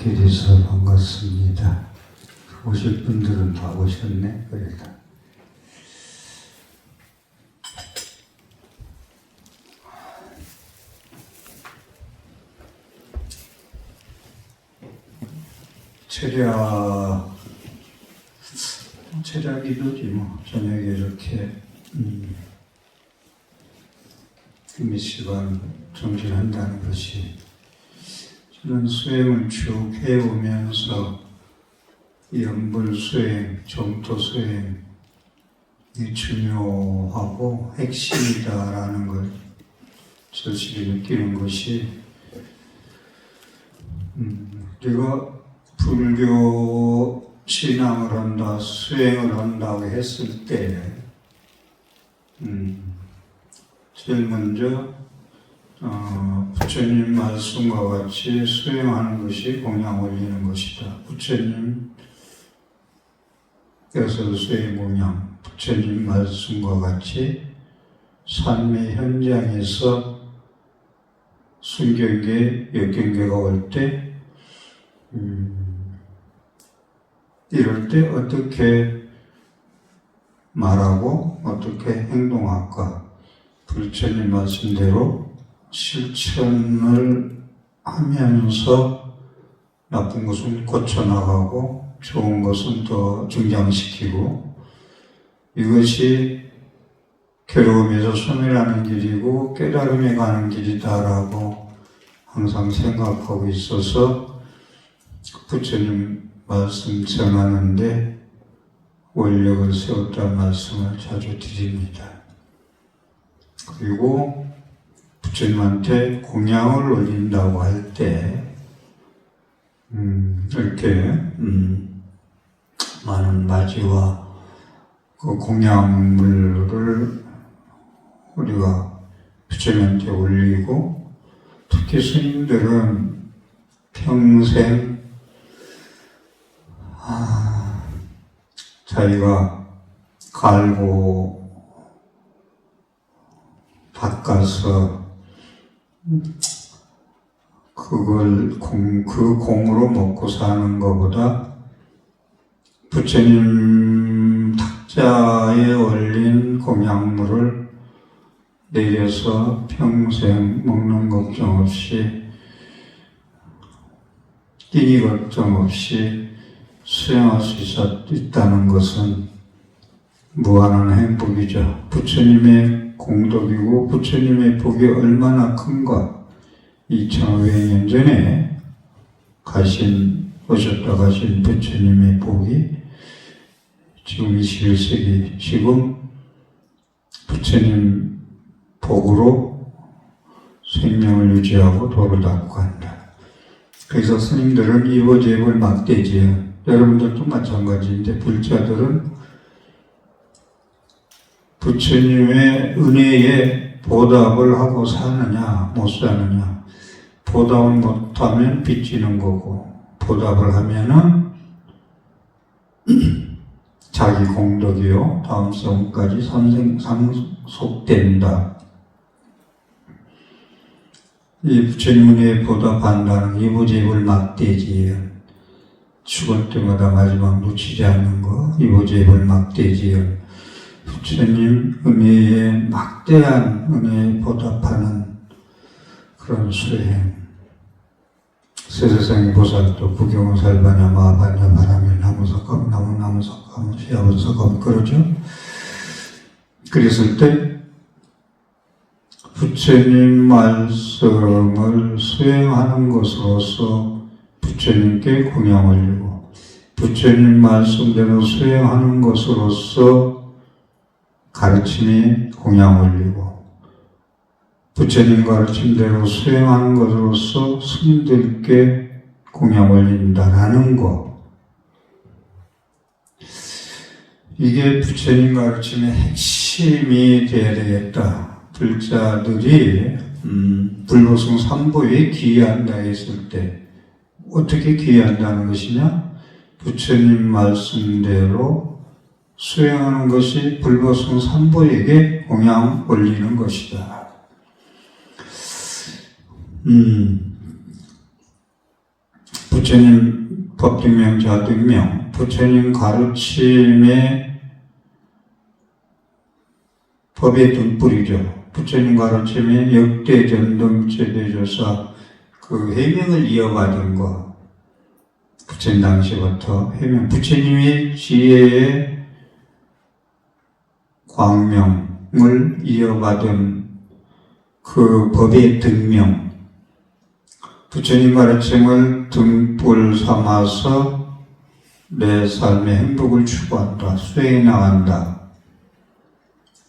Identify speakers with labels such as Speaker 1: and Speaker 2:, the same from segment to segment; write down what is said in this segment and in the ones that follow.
Speaker 1: 뵙게 돼서 반갑습니다. 오실 분들은 다 오셨네, 그래도. 철야기도지 뭐 저녁에 이렇게 몇 시간 정진한다는 것이 저는 수행을 쭉 해오면서 연불 수행, 정토 수행이 중요하고 핵심이다라는 걸 절실히 느끼는 것이 우리가 불교 신앙을 한다, 수행을 한다고 했을 때 제일 먼저 부처님 말씀과 같이 수행하는 것이 공양 올리는 것이다. 부처님께서 수행 공양, 부처님 말씀과 같이 삶의 현장에서 순경계, 역경계가 올 때 이럴 때 어떻게 말하고 어떻게 행동할까? 부처님 말씀대로 실천을 하면서 나쁜 것은 고쳐나가고 좋은 것은 더 증장시키고 이것이 괴로움에서 소멸하는 길이고 깨달음에 가는 길이다라고 항상 생각하고 있어서 부처님 말씀 전하는데 원력을 세웠다는 말씀을 자주 드립니다. 그리고 부처님한테 공양을 올린다고 할 때 이렇게 많은 맞이와 그 공양물을 우리가 부처님한테 올리고 특히 스님들은 평생 자기가 갈고 닦아서 그 공으로 먹고 사는 것보다 부처님 탁자에 올린 공양물을 내려서 평생 먹는 걱정 없이 끼니 걱정 없이 수행할 수 있다는 것은 무한한 행복이죠. 부처님의 공덕이고 부처님의 복이 얼마나 큰가. 2500년 전에 오셨다 가신 부처님의 복이 지금 21세기 지금 부처님 복으로 생명을 유지하고 도를 닦고 간다. 그래서 스님들은 이보제볼 막대지요. 여러분들도 마찬가지인데 불자들은 부처님의 은혜에 보답을 하고 사느냐 못 사느냐. 보답을 못하면 빚지는 거고 보답을 하면은 자기 공덕이요 다음 세월까지 상속된다. 이 부처님 은혜에 보답한다는 이보제볼 막대지요. 죽을 때마다 마지막 놓치지 않는 거 이보제볼 막대지요. 부처님 은혜에 막대한 은혜에 보답하는 그런 수행. 세세상의 보살도 부경은 살바냐 마하바냐 바람에 나무석가무 나무석가무 시야본석가무 그러죠. 그랬을 때 부처님 말씀을 수행하는 것으로서 부처님께 공양 올리고 부처님 말씀대로 수행하는 것으로서 가르침이 공양 올리고 부처님 가르침대로 수행하는 것으로서 스님들께 공양 올린다라는 것. 이게 부처님 가르침의 핵심이 되어야 되겠다. 불자들이 불보성 3보에 기여한다 했을 때 어떻게 기여한다는 것이냐? 부처님 말씀대로 수행하는 것이 불보성 3보에게 공양 올리는 것이다. 부처님 법등명, 자등명, 부처님 가르침의 법의 등불이죠. 부처님 가르침의 역대 전등 제대조사 그 해명을 이어받은 거, 부처님 당시부터 해명, 부처님의 지혜의 광명을 이어받은 그 법의 등명, 부처님 가르침을 등불 삼아서 내 삶의 행복을 추구한다, 수행해 나간다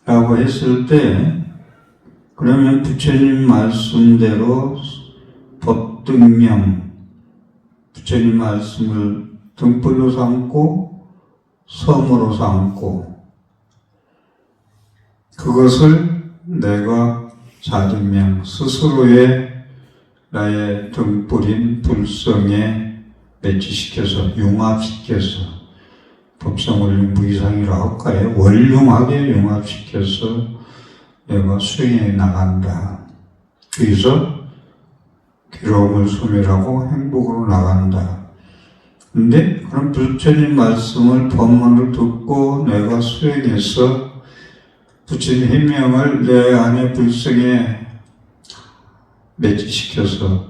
Speaker 1: 라고 했을 때, 그러면 부처님 말씀대로 법등명, 부처님 말씀을 등불로 삼고 섬으로 삼고 그것을 내가 자등명, 스스로의 나의 등불인 불성에 매치시켜서 융합시켜서 법성원륜 무이상이라고 할까요? 원융하게 융합시켜서 내가 수행해 나간다. 그래서 괴로움을 소멸하고 행복으로 나간다. 근데 그럼 부처님 말씀을 법문을 듣고 내가 수행해서 부처님 해명을 내 안의 불성에 매치시켜서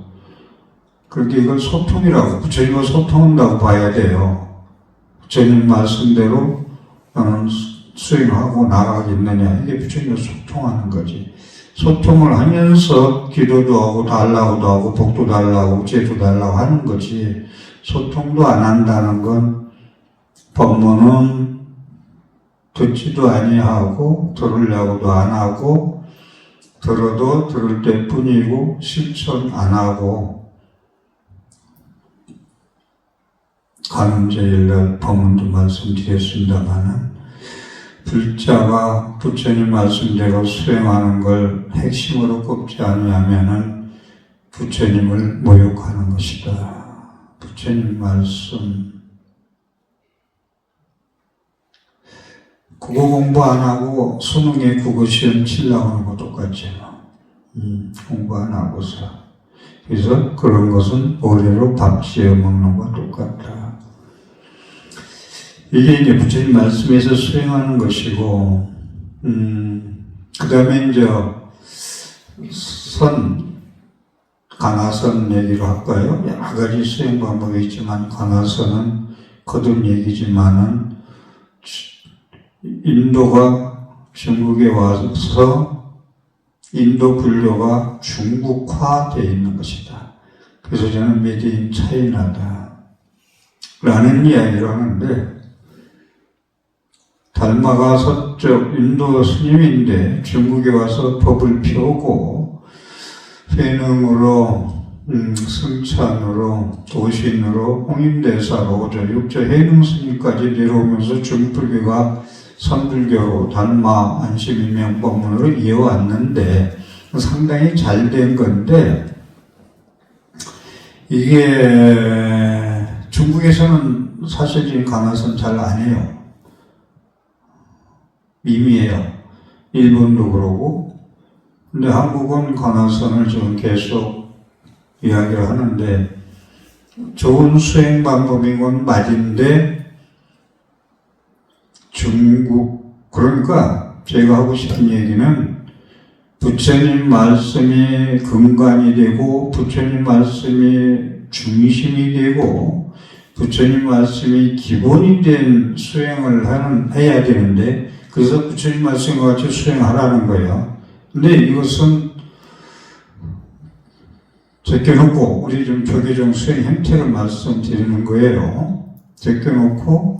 Speaker 1: 그렇게 이걸 소통이라고, 부처님과 소통한다고 봐야 돼요. 부처님 말씀대로 나는 수행하고 나가겠느냐, 이게 부처님과 소통하는 거지. 소통을 하면서 기도도 하고 달라고도 하고 복도 달라고 죄도 달라고 하는 거지. 소통도 안 한다는 건 법문은 듣지도 아니하고 들으려고도 안 하고 들어도 들을 때뿐이고 실천 안 하고 간음제일날 법문도 말씀드렸습니다마는 불자가 부처님 말씀대로 수행하는 걸 핵심으로 꼽지 않으면은 부처님을 모욕하는 것이다. 부처님 말씀 국어 공부 안 하고 수능에 국어 시험 치려고 하는 거 똑같지 뭐. 공부 안 하고서. 그래서 그런 것은 오래로 밥 지어 먹는 거와 똑같다. 이게 이제 부처님 말씀에서 수행하는 것이고, 그 다음에 이제 강화선 얘기로 할까요? 여러 가지 수행 방법이 있지만 강화선은 거듭 얘기지만은 인도가 중국에 와서 인도 불교가 중국화되어 있는 것이다. 그래서 저는 메이드 인 차이나다 라는 이야기를 하는데, 달마가 서쪽 인도 스님인데 중국에 와서 법을 펴고 회능으로 승찬으로 도신으로 홍인대사로 육조 해능 스님까지 내려오면서 중불교가 선불교로 달마 안심인명법문으로 이어왔는데 상당히 잘 된 건데, 이게 중국에서는 사실 지금 강화선 잘 안 해요. 미미해요. 일본도 그러고. 근데 한국은 강화선을 지금 계속 이야기를 하는데, 좋은 수행 방법인 건 맞은데 중국, 그러니까 제가 하고 싶은 얘기는 부처님 말씀이 근간이 되고 부처님 말씀이 중심이 되고 부처님 말씀이 기본이 된 수행을 해야 되는데, 그래서 부처님 말씀과 같이 수행하라는 거예요. 근데 이것은 제껴놓고 우리 좀 조계종 수행 형태를 말씀드리는 거예요. 제껴놓고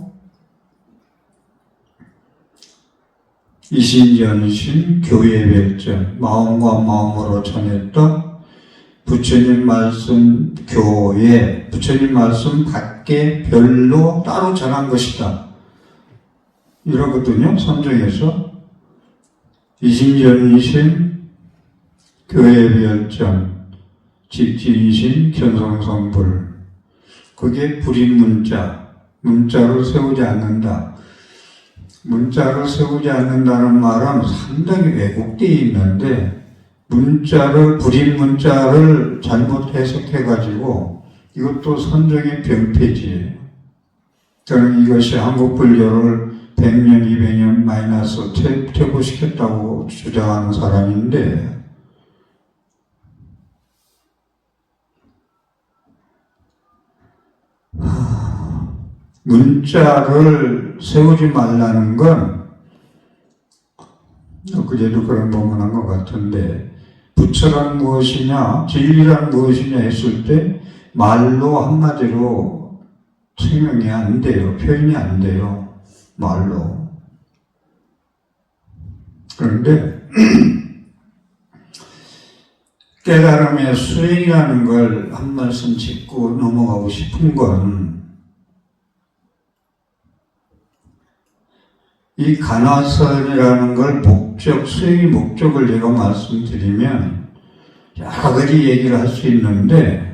Speaker 1: 이신전신 교회별전, 마음과 마음으로 전했던 부처님 말씀 교회, 부처님 말씀 밖에 별로 따로 전한 것이다. 이러거든요, 선정에서. 이신전신 교회별전, 직진신 견성성불. 그게 불인 문자를 세우지 않는다. 문자를 세우지 않는다는 말은 상당히 왜곡되어 있는데, 불인 문자를 잘못 해석해가지고 이것도 선정의 병폐지예요. 저는 이것이 한국 불교를 100년, 200년 마이너스 퇴보시켰다고 주장하는 사람인데, 문자를 세우지 말라는 건 그제도 그런 법문한 것 같은데, 부처란 무엇이냐, 진리란 무엇이냐 했을 때 말로 한마디로 설명이 안 돼요. 표현이 안 돼요. 말로. 그런데 깨달음의 수행이라는 걸 한 말씀 짚고 넘어가고 싶은 건, 이 가나선이라는 걸 수행의 목적을 제가 말씀드리면 여러 가지 얘기를 할 수 있는데,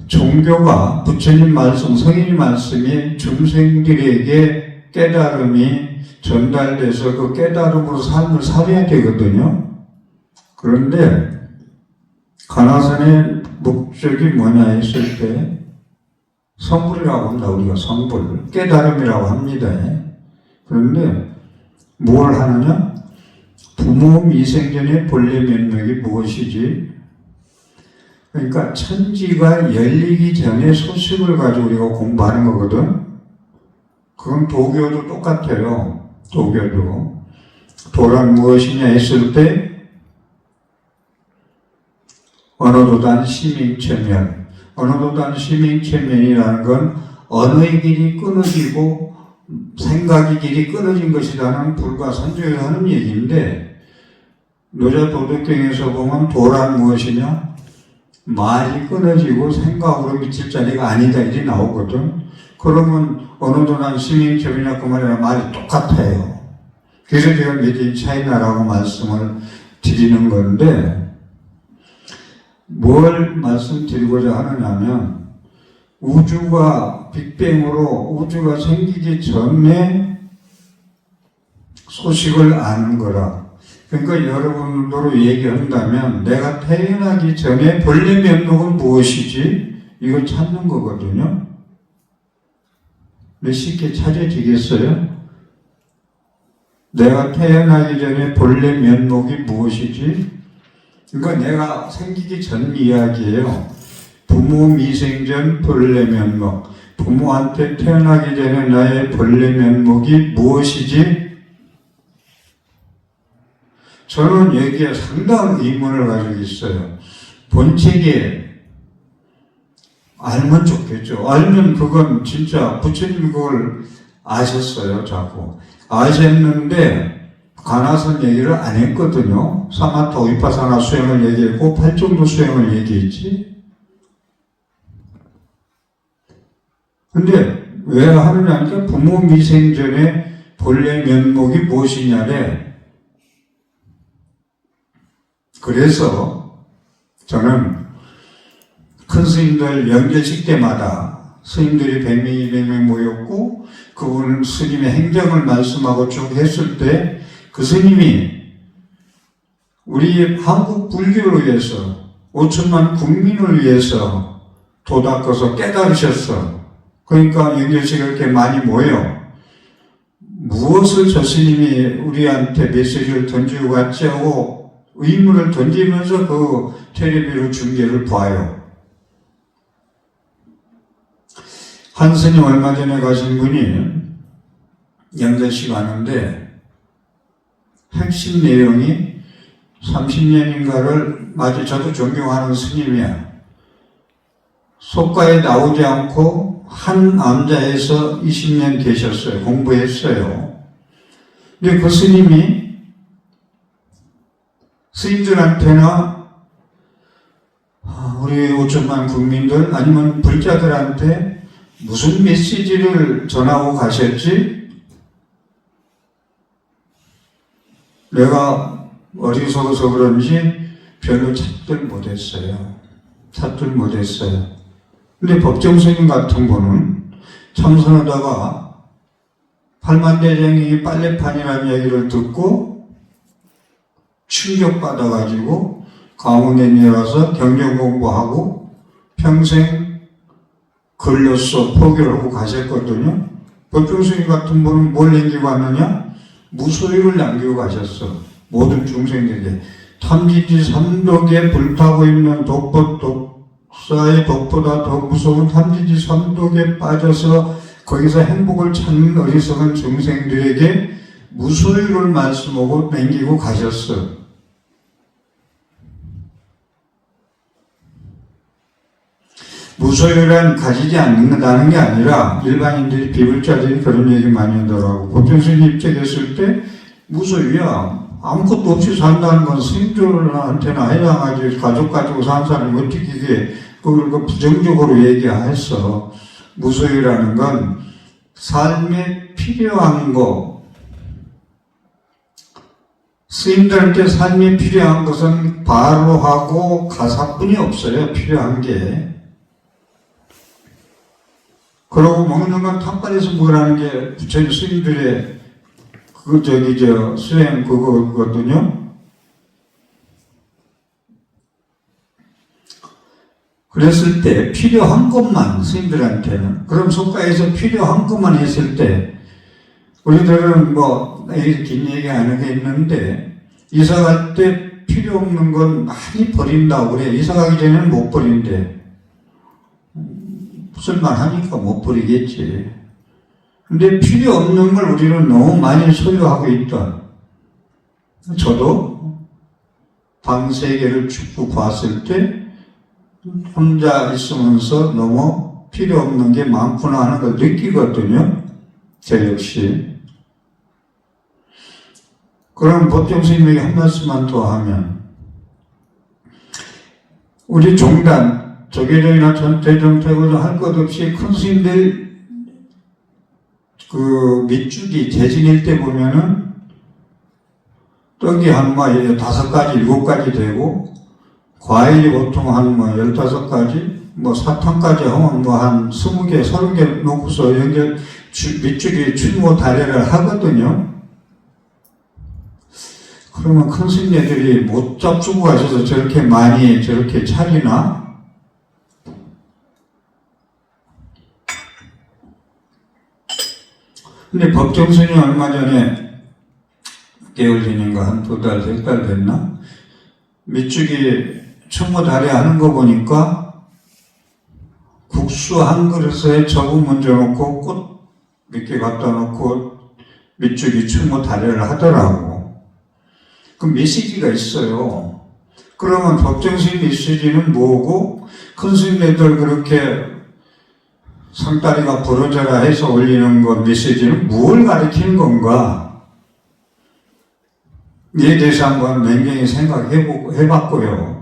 Speaker 1: 종교가 부처님 말씀, 성인의 말씀이 중생들에게 깨달음이 전달돼서 그 깨달음으로 삶을 살아야 되거든요. 그런데 가나선의 목적이 뭐냐 했을 때 성불이라고 합니다. 우리가 성불, 깨달음이라고 합니다. 그런데 뭘 하느냐? 부모 미생전의 본래 면목이 무엇이지? 그러니까 천지가 열리기 전에 소식을 가지고 우리가 공부하는 거거든. 그건 도교도 똑같아요. 도교도. 도란 무엇이냐 했을 때 언어도단 시민체면. 언어도단 시민체면이라는 건 언어의 길이 끊어지고 생각의 길이 끊어진 것이라는 불가선조에서 하는 얘기인데, 노자도덕경에서 보면 도란 무엇이냐? 말이 끊어지고 생각으로 미칠 자리가 아니다 이렇게 나오거든. 그러면 언어도단 시민체면이나 그 말이나 말이 똑같아요. 그래서 제가 메이드 차이나라고 말씀을 드리는 건데, 뭘 말씀드리고자 하느냐면, 우주가 빅뱅으로 우주가 생기기 전에 소식을 아는 거라. 그러니까 여러분으로 얘기한다면 내가 태어나기 전에 본래 면목은 무엇이지? 이걸 찾는 거거든요. 근데 쉽게 찾아지겠어요? 내가 태어나기 전에 본래 면목이 무엇이지? 그러니까 내가 생기기 전 이야기예요. 부모 미생전 본래 면목. 부모한테 태어나기 전에 나의 본래 면목이 무엇이지? 저는 여기에 상당한 의문을 가지고 있어요. 본책에 알면 좋겠죠. 알면 그건 진짜 부처님 그걸 아셨어요. 자꾸. 아셨는데 가나선 얘기를 안 했거든요. 사마타 위파사나 수행을 얘기했고 팔정도 수행을 얘기했지. 근데 왜 하느냐 하니까 부모 미생전에 본래 면목이 무엇이냐래. 그래서 저는 큰 스님들 연결식 때마다 스님들이 100명, 200명 모였고 그분 스님의 행정을 말씀하고 쭉 했을 때 그 스님이 우리 한국 불교를 위해서 5천만 국민을 위해서 도 닦아서 깨달으셨어. 그러니까 연결식이 이렇게 많이 모여. 무엇을 저 스님이 우리한테 메시지를 던지고 갔지 하고 의문을 던지면서 그 텔레비로 중계를 봐요. 한 스님 얼마 전에 가신 분이 연결식 하는데 핵심 내용이 30년인가를 마치 저도 존경하는 스님이야. 속가에 나오지 않고 한 암자에서 20년 계셨어요. 공부했어요. 근데 그 스님이 스님들한테나 우리 5천만 국민들 아니면 불자들한테 무슨 메시지를 전하고 가셨지? 내가 어리석어서 그런지 별로 찾들 못했어요. 근데 법정스님 같은 분은 참선하다가 팔만대장이 빨래판이라는 얘기를 듣고 충격받아가지고 강원에 내려와서 경전 공부하고 평생 걸렸어 포기를 하고 가셨거든요. 법정스님 같은 분은 뭘 남기고 왔느냐? 무소유를 남기고 가셨어. 모든 중생에게. 탐지지 삼독에 불타고 있는 독사의 독보다 더 무서운 탐지지 삼독에 빠져서 거기서 행복을 찾는 어리석은 중생들에게 무소유를 말씀하고 남기고 가셨어. 무소유란 가지지 않는다는 게 아니라 일반인들이 비불자들이 그런 얘기 많이 하더라고. 법정스님 입장했을 때 무소유야. 아무것도 없이 산다는 건 스님들한테나 해당하지. 가족 가지고 산 사람이 어떻게 이게 그걸 부정적으로 얘기했어. 무소유라는 건 삶에 필요한 거. 스님들한테 삶에 필요한 것은 바로하고 가사뿐이 없어요. 필요한 게. 그러고 먹는 건 탑발에서 먹으라는 게 부처님 스님들의 수행 그거거든요. 그랬을 때 필요한 것만 스님들한테는 그럼 속가에서 필요한 것만 했을 때 우리들은 긴 얘기 안 하겠는데 이사 갈 때 필요 없는 건 많이 버린다고 그래. 이사 가기 전에는 못 버린대. 쓸만하니까 못 버리겠지. 근데 필요 없는 걸 우리는 너무 많이 소유하고 있다. 저도 방 세 개를 쭉 봤을 때 혼자 있으면서 너무 필요 없는 게 많구나 하는 걸 느끼거든요. 저 역시. 그럼 법정스님에게 한 말씀만 더 하면 우리 종단 조계종이나 전태종태고종 할 것 없이 큰 스님들 밑줄이 재진일 때 보면은 떡이 한 5가지, 7가지 되고 과일이 보통 한 15가지, 사탕까지 하면 한 20개, 30개 놓고서 밑줄이 출모 다례를 하거든요. 그러면 큰 스님들이 못 잡수고 가셔서 저렇게 많이 저렇게 차리나? 근데 법정스님 얼마 전에 개월 전인가 한 2달, 3달 됐나? 밑줄이 충무 다리 하는 거 보니까 국수 한 그릇에 저분 먼저 놓고 꽃 몇 개 갖다 놓고 밑줄이 충무 다리를 하더라고. 그 메시지가 있어요. 그러면 법정스님 메시지는 뭐고 큰 스님들 그렇게 상다리가 부러져라 해서 올리는 것 메시지는 뭘 가리키는 건가? 이에 대해서 한번 냉정히 해봤고요.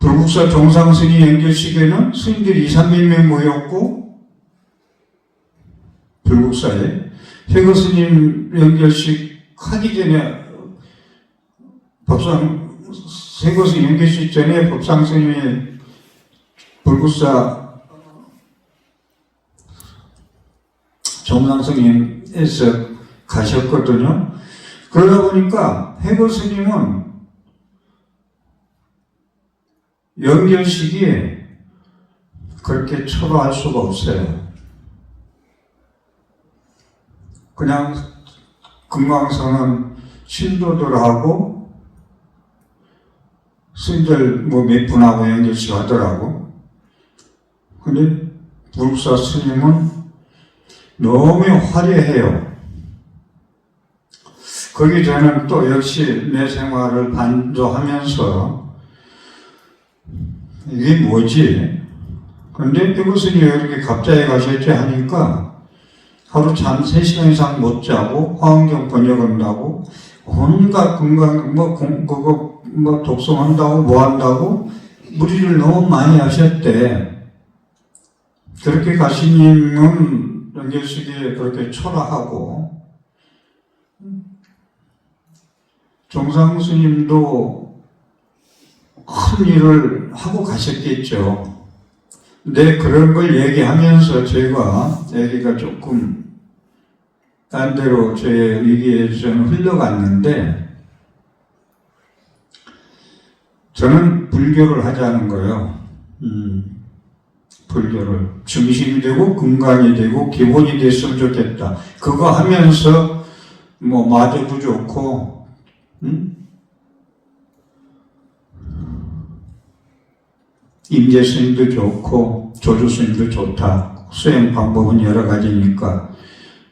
Speaker 1: 불국사 종상스님 연결식에는 스님들이 200~300명 모였고 불국사에 회거스님 연결식 하기 전에 회거스님 연결식 전에 법상스님이 불국사 종상스님에서 가셨거든요. 그러다 보니까 회거스님은 연결식이 그렇게 초라할 수가 없어요. 그냥 금강선은 신도들하고 스님들 몇 분하고 연결식 하더라고. 근데 불국사 스님은 너무 화려해요. 거기 저는 또 역시 내 생활을 반조하면서 이게 뭐지? 근데 이것은 이렇게 갑자기 가셨지 하니까 하루 잠 3시간 이상 못 자고 화엄경 번역한다고 온갖 건강 독성한다고 뭐 한다고 무리를 너무 많이 하셨대. 그렇게 가시님은 연결식이 그렇게 초라하고 종상스님도 큰 일을 하고 가셨겠죠. 근데 그런 걸 얘기하면서 제가 얘기가 조금 딴 데로 제 얘기에 좀 흘러갔는데 저는 불교를 하자는 거예요. 불교를 중심이 되고 근간이 되고 기본이 됐으면 좋겠다. 그거 하면서 뭐 마저도 좋고, 임재 스님도 좋고 조주 스님도 좋다. 수행 방법은 여러 가지니까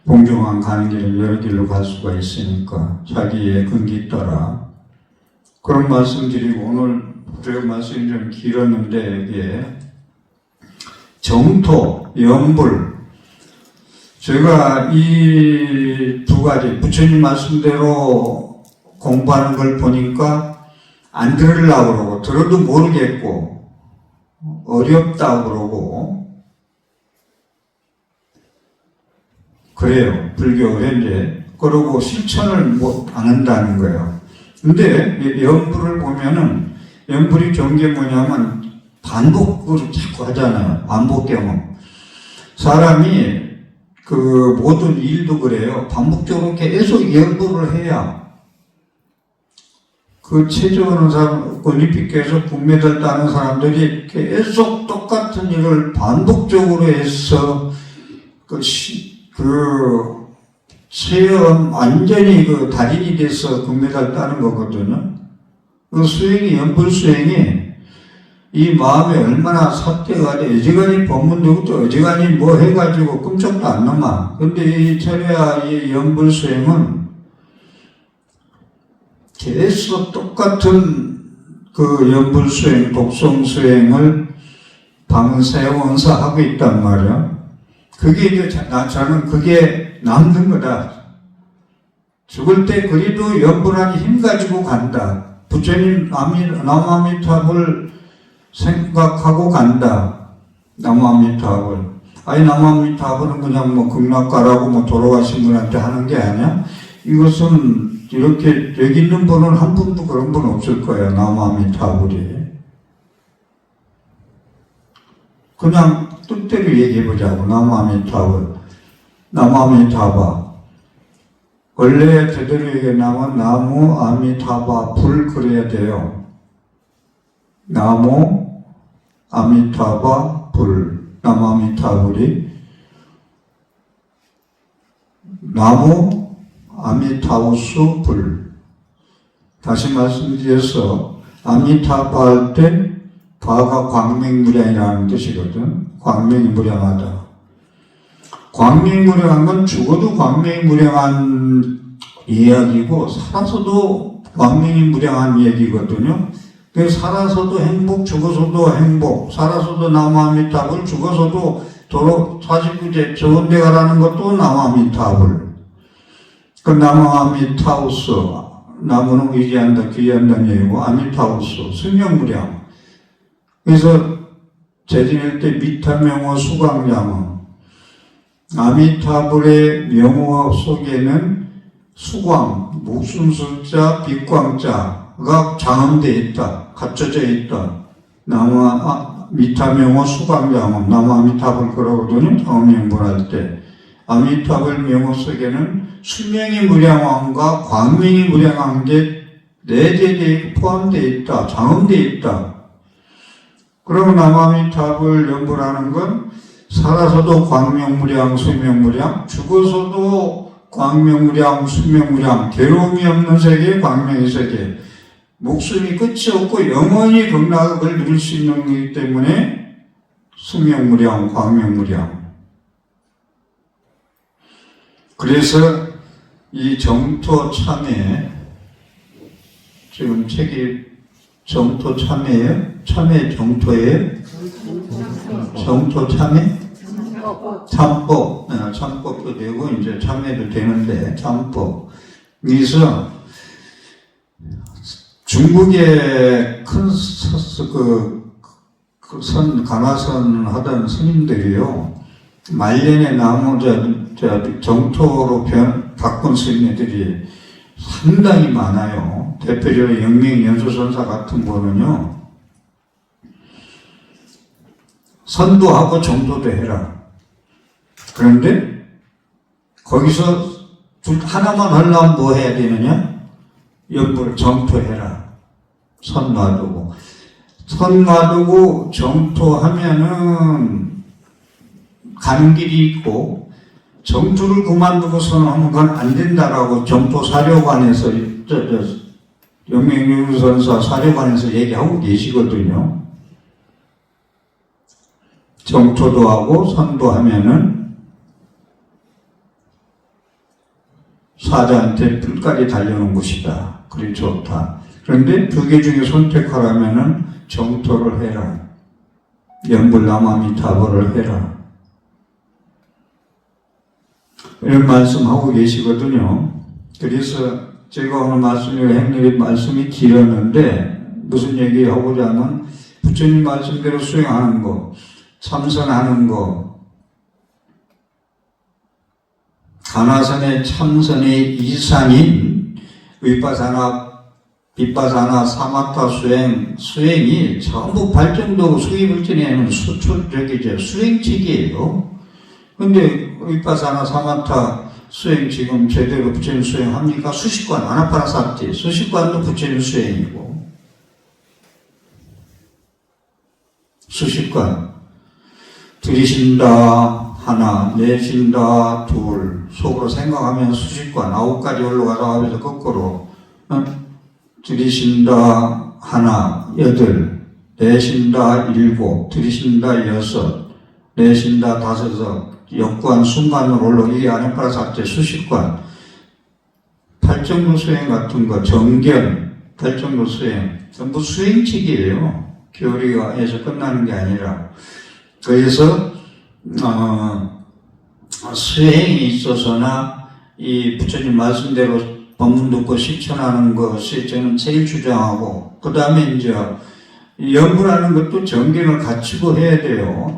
Speaker 1: 봉중왕 가는 길은 여러 길로 갈 수가 있으니까 자기의 근기 따라 그런 말씀 드리고, 오늘 제가 말씀이 좀 길었는데 이게 정토, 염불, 제가 이 두 가지 부처님 말씀대로 공부하는 걸 보니까 안 들으려고 그러고 들어도 모르겠고 어렵다고 그러고 그래요. 불교 현재. 그러고 실천을 못 안 한다는 거예요. 근데 염불을 보면은 염불이 좋은 게 뭐냐면 반복으로 자꾸 하잖아요. 반복 경험. 사람이 그 모든 일도 그래요. 반복적으로 계속 염불을 해야 그 체조하는 사람, 올림픽에서 금메달 따는 사람들이 계속 똑같은 일을 반복적으로 해서 체험 완전히 그 달인이 돼서 금메달 따는 거거든요. 그 수행이, 염불 수행이 이 마음에 얼마나 삿대가 돼. 어지간히 법문되고 또 어지간히 뭐 해가지고 끔찍도 안 넘어. 근데 이 철야 이 염불 수행은 계속 똑같은 그 염불 수행, 독성 수행을 방세원사 하고 있단 말이야. 그게 이제 저는 그게 남는 거다. 죽을 때 그래도 염불하니 힘 가지고 간다. 부처님 남아미탑을 생각하고 간다. 남아미탑을. 아니 남아미탑은 그냥 뭐 극락가라고 뭐 돌아가신 분한테 하는 게 아니야. 이것은 이렇게 여기 있는 분은 한 분도 그런 분 없을 거예요. 남아미타불이. 그냥 뜻대로 얘기해보자고. 남아미타불. 남아미타바. 원래 제대로 얘기하면 나무 아미타바 불 그래야 돼요. 나무 아미타바 불. 남아미타불이 나무 아미타우스 불. 다시 말씀드려서 아미타바 할 때 바가 광명무량이라는 뜻이거든. 광명이 무량하다. 광명이 무량한 건 죽어도 광명이 무량한 이야기고 살아서도 광명이 무량한 얘기거든요. 살아서도 행복, 죽어서도 행복, 살아서도 남아미타불, 죽어서도 도로 49제 좋은 데 가라는 것도 남아미타불. 그 남아미타우스, 나무는 의지한다, 귀한다는 얘기고, 아미타우스, 승용무량. 그래서 재진일 때 미타명호 수광량은 아미타불의 명호 속에는 수광, 목숨술자, 빛광자가 장엄되어 있다, 갖춰져 있다. 미타명호 수광량은 남아미타불 그러거든요. 장엄명불할 때. 아미타불 명호 속에는 수명이 무량왕과 광명이 무량한 게 내재되어 포함되어 있다, 장엄되어 있다. 그럼 남아미타불 연불하는 건 살아서도 광명무량, 수명무량, 죽어서도 광명무량, 수명무량, 괴로움이 없는 세계, 광명의 세계, 목숨이 끝이 없고 영원히 극락을 누릴 수 있는 것이기 때문에 수명무량, 광명무량. 그래서 이 정토 참회, 지금 책이 정토 참회예요? 참회 정토예요? 정토 참회? 참법. 참법도 되고 이제 참회도 되는데 참법. 그래서 중국의 큰 가나선 하던 스님들이요, 말년에 나무 정토로 바꾼 스님들이 상당히 많아요. 대표적으로 영명연수선사 같은 거는요, 선도하고 정도도 해라. 그런데 거기서 하나만 하려면 뭐 해야 되느냐? 연불 정토해라. 선 놔두고. 선 놔두고 정토하면은 가는 길이 있고, 정토를 그만두고서는 하면 그건 안 된다라고 정토사료관에서, 영맹윤선사 사료관에서 얘기하고 계시거든요. 정토도 하고 선도 하면은 사자한테 뿔까지 달려놓은 것이다. 그리 좋다. 그런데 두 개 중에 선택하라면은 정토를 해라. 연불나마미타보를 해라. 이런 말씀하고 계시거든요. 그래서 제가 오늘 말씀을 행렬이 말씀이 길었는데 무슨 얘기하고자 하면 부처님 말씀대로 수행하는 거, 참선하는 거, 가나선의 참선의 이상인 위파사나, 비파사나, 사마타 수행이 전부 발전도 수기불전에는 수행책이에요. 근데 위파사나, 사마타 수행 지금 제대로 부처님 수행합니까? 수식관, 아나파나사티, 수식관도 부처님 수행이고, 수식관. 들이쉰다 하나, 내쉰다 둘, 속으로 생각하면 수식관 9가지 올라가서 하면서 거꾸로 들이쉰다 하나, 8, 내쉰다 7, 들이쉰다 6, 내쉰다 5, 역관 순간으로 올라오고 이게 아나파나사티 수식관, 팔정도 수행 같은 거, 정견, 팔정도 수행 전부 수행책이에요. 교리가 해서 끝나는 게 아니라. 그래서 수행에 있어서나 이 부처님 말씀대로 법문 듣고 실천하는 것이 저는 제일 주장하고, 그 다음에 이제 연구라는 것도 정견을 갖추고 해야 돼요.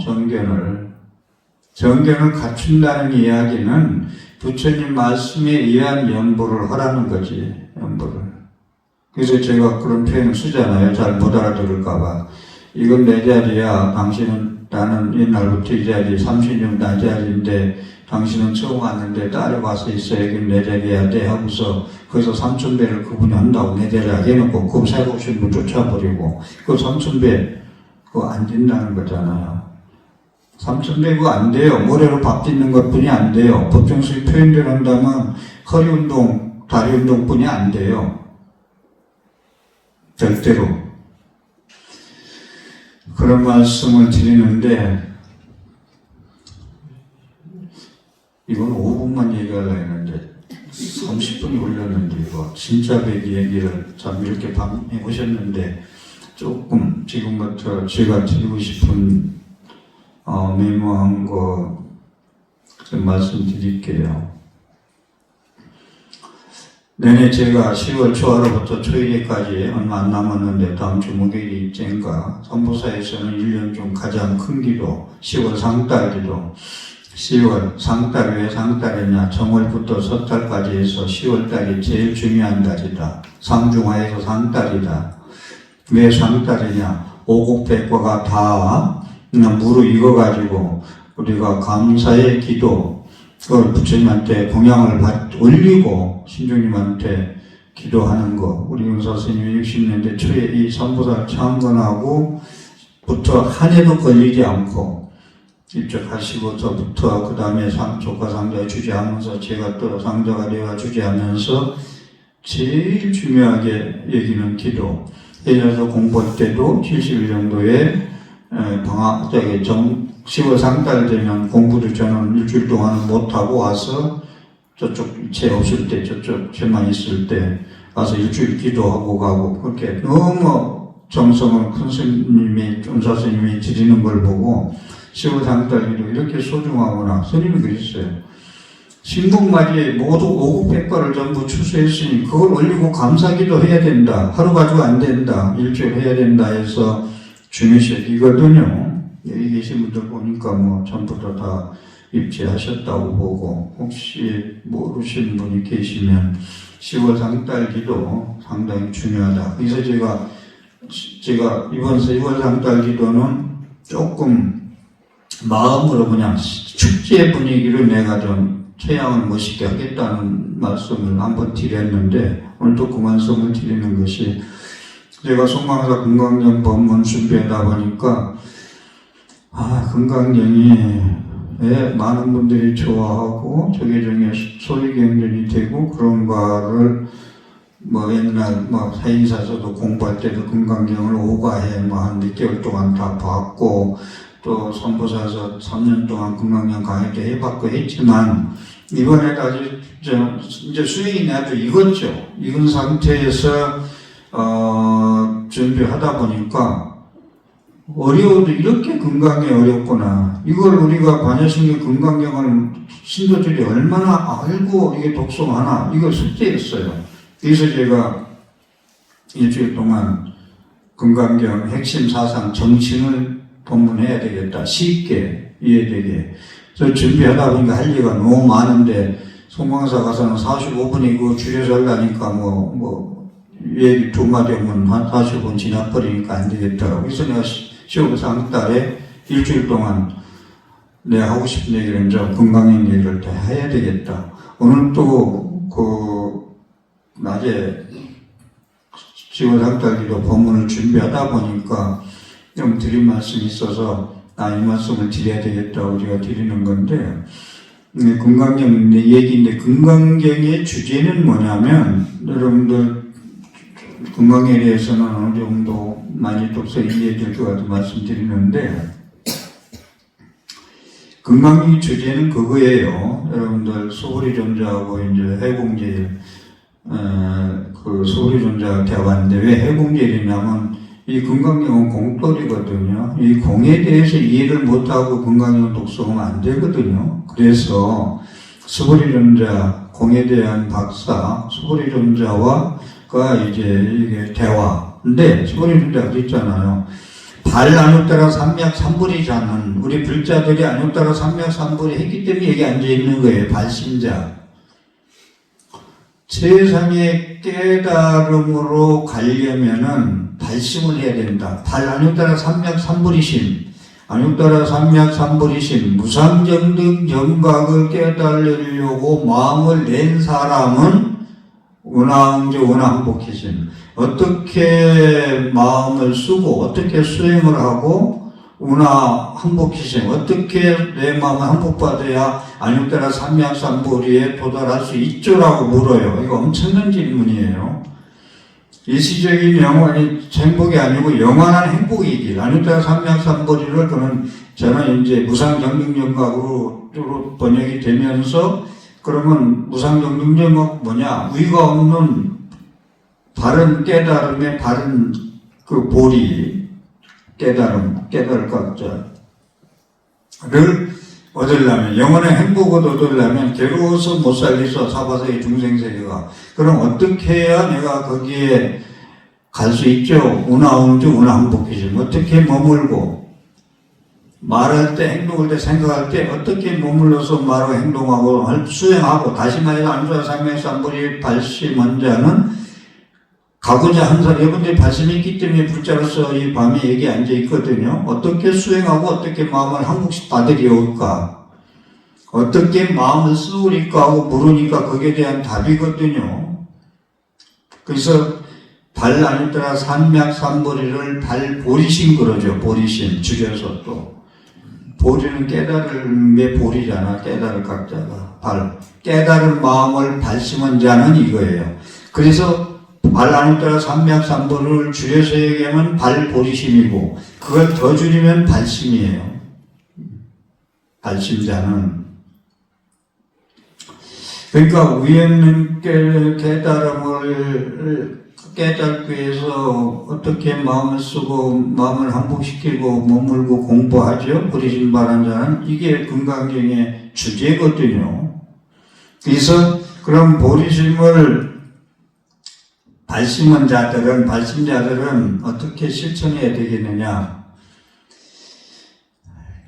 Speaker 1: 정견을 갖춘다는 이야기는 부처님 말씀에 의한 연보를 하라는 거지. 연보를. 그래서 제가 그런 표현을 쓰잖아요. 잘 못 알아들을까봐. 이건 내 자리야. 나는 옛날부터 이 자리 30년 내 자리인데 당신은 처음 왔는데 따라와서 있어. 여긴 내 자리야 돼 하고서 거기서 3,000배를 그분이 한다고 내 자리야 해놓고 그럼 새로 오신 분 쫓아버리고 그 3,000배 그거 안 된다는 거잖아요. 3,000배 그거 안 돼요. 모래로 밥 빚는 것뿐이 안 돼요. 법정수의 표현대로 한다면 허리 운동, 다리 운동뿐이 안 돼요. 절대로. 그런 말씀을 드리는데, 이건 5분만 얘기하려고 했는데 30분이 걸렸는데, 이거 진짜 배기 얘기를 참 이렇게 밤에 오셨는데 조금 지금부터 제가 드리고 싶은 메모한 거 좀 말씀드릴게요. 내내 제가 10월 초하루부터 초일에까지 얼마 안 남았는데 다음 주 목요일인가 선보사에서는 1년 중 가장 큰 기도 10월 상달 기도. 10월 상달, 왜 상달이냐? 정월부터 섣달까지 해서 10월달이 제일 중요한 달이다. 상중하에서 상달이다. 왜 상달이냐? 오곡백과가 다 무르익어가지고 우리가 감사의 기도, 그걸 부처님한테 공양을 올리고 신주님한테 기도하는 거. 우리 윤사 스님이 60년대 초에 이 선보살 창건하고부터 한 해도 걸리지 않고 입적하시고서부터 그 다음에 조카 상자 주재하면서 제가 또 상자가 되어 주재하면서 제일 중요하게 여기는 기도. 예전에 공부할 때도 70일 정도에 방학, 10월 상달 되면 공부를 저는 일주일 동안 못하고 와서 저쪽 제 없을 때, 저쪽 제만 있을 때 와서 일주일 기도하고 가고, 그렇게 너무 정성을 큰 스님이, 존사 스님이 드리는 걸 보고 10월 상달 기도 이렇게 소중하구나. 스님이 그랬어요. 신곡맞이에 모두 오곡백과를 전부 추수했으니 그걸 올리고 감사기도 해야 된다. 하루 가지고 안 된다. 일주일 해야 된다 해서 중요시이거든요. 여기 계신 분들 보니까 뭐 전부 다 입지하셨다고 보고, 혹시 모르시는 분이 계시면 10월 상달 기도 상당히 중요하다. 그래서 제가 이번 10월 상달 기도는 조금 마음으로 그냥 축제 분위기를 내가 좀 최양을 멋있게 하겠다는 말씀을 한번 드렸는데, 오늘도 그 말씀을 드리는 것이 제가 송강사 금강경 법문 준비하다 보니까 금강경이 많은 분들이 좋아하고 저게 중에 소위 경전이 되고 그런가를 옛날 사인사서도 공부할 때도 금강경을 오가해 한 몇 개월 동안 다 봤고 또 선보사서 3년 동안 금강경 강의도 해봤고 했지만 이번에 다시 이제 수행이 아주 익었죠. 익은 상태에서 준비하다 보니까 어려워도 이렇게 금강이 어렵구나. 이걸 우리가 반야신경 금강경을 신도들이 얼마나 알고 이게 독송하나 이걸 숙제했어요. 그래서 제가 일주일 동안 금강경 핵심 사상 정칭을 본문해야 되겠다. 쉽게 이해되게. 그래서 준비하다 보니까 할 얘기가 너무 많은데 송광사 가서는 45분이고 줄여서 하려니까 얘기 두 마디 하면 한 40분 지나버리니까 안 되겠더라고. 그래서 내가 10월 상달에 일주일 동안 내가 하고 싶은 얘기를 이제 건강한 얘기를 다 해야 되겠다. 오늘 또 낮에 10월 상달기도 법문을 준비하다 보니까 좀 드릴 말씀이 있어서 이 말씀을 드려야 되겠다고 제가 드리는 건데 금강경 얘기인데 금강경의 주제는 뭐냐면 여러분들 금강경에 대해서는 어느 정도 많이 독서 이해될 것 같아서 말씀드리는데 금강경의 주제는 그거예요. 여러분들 소홀히 존재하고 이제 해공제일 그 소홀히 존재하고 대화하는데 왜 해공제일이냐면 이 금강경은 공돌이거든요. 이 공에 대해서 이해를 못하고 금강경을 독서하면 안 되거든요. 그래서 수보리존자, 공에 대한 박사, 수보리존자와 이제 이게 대화인데 수보리존자가 그랬잖아요. 발 안웃따라 삼맥삼불이자는 우리 불자들이 안웃따라 삼맥삼불이 했기 때문에 여기 앉아 있는 거예요. 발심자. 세상의 깨달음으로 가려면은 발심을 해야 된다. 안웃따라 삼맥삼불이심, 안웃따라 삼맥삼불이심, 무상정등 정각을 깨달으려고 마음을 낸 사람은 운하응제 운하항복해심. 어떻게 마음을 쓰고 어떻게 수행을 하고 운하항복해심. 어떻게 내 마음을 항복받아야 안웃따라 삼맥삼불이에 도달할 수 있죠라고 물어요. 이거 엄청난 질문이에요. 일시적인 영원히 행복이 아니고 영원한 행복이길. 안웃따라 삼맥삼불이를 저는 이제 무상정등정각으로 번역이 되면서 그러면 무상정등정각 뭐냐? 위가 없는 바른 깨달음의 바른 그 보리 깨달을 각자를 얻으려면 영원의 행복을 얻으려면 괴로워서 못 살겠어. 사바세계 중생세계가. 그럼 어떻게 해야 내가 거기에 갈 수 있죠? 운하응주 운하항복해심. 어떻게 머물고 말할 때 행동할 때 생각할 때 어떻게 머물러서 말하고 행동하고 수행하고 다시 말해서 안수와 삼맥삼불이 발심한 자는 가고자 한 사람, 여러분들이 발심이 있기 때문에 불자로서 이 밤에 여기 앉아 있거든요. 어떻게 수행하고 어떻게 마음을 한국씩 받으려올까? 어떻게 마음을 쓰우리까 하고 물으니까 거기에 대한 답이거든요. 그래서 발 안웃따라 삼맥삼불이를 발보리심 그러죠. 보리심, 줄여서 또. 보리는 깨달음의 보리잖아. 깨달을 각자가. 깨달은 마음을 발심한 자는 이거예요. 그래서 발 안웃따라 삼맥삼불을 줄여서 얘기하면 발보리심이고 그걸 더 줄이면 발심이에요. 발심자는. 그러니까 위없는 깨달음을 깨닫기 위해서 어떻게 마음을 쓰고 마음을 항복시키고 머물고 공부하죠. 보리심 바란 자는 이게 금강경의 주제거든요. 그래서 그런 보리심을 발심자들은 어떻게 실천해야 되겠느냐.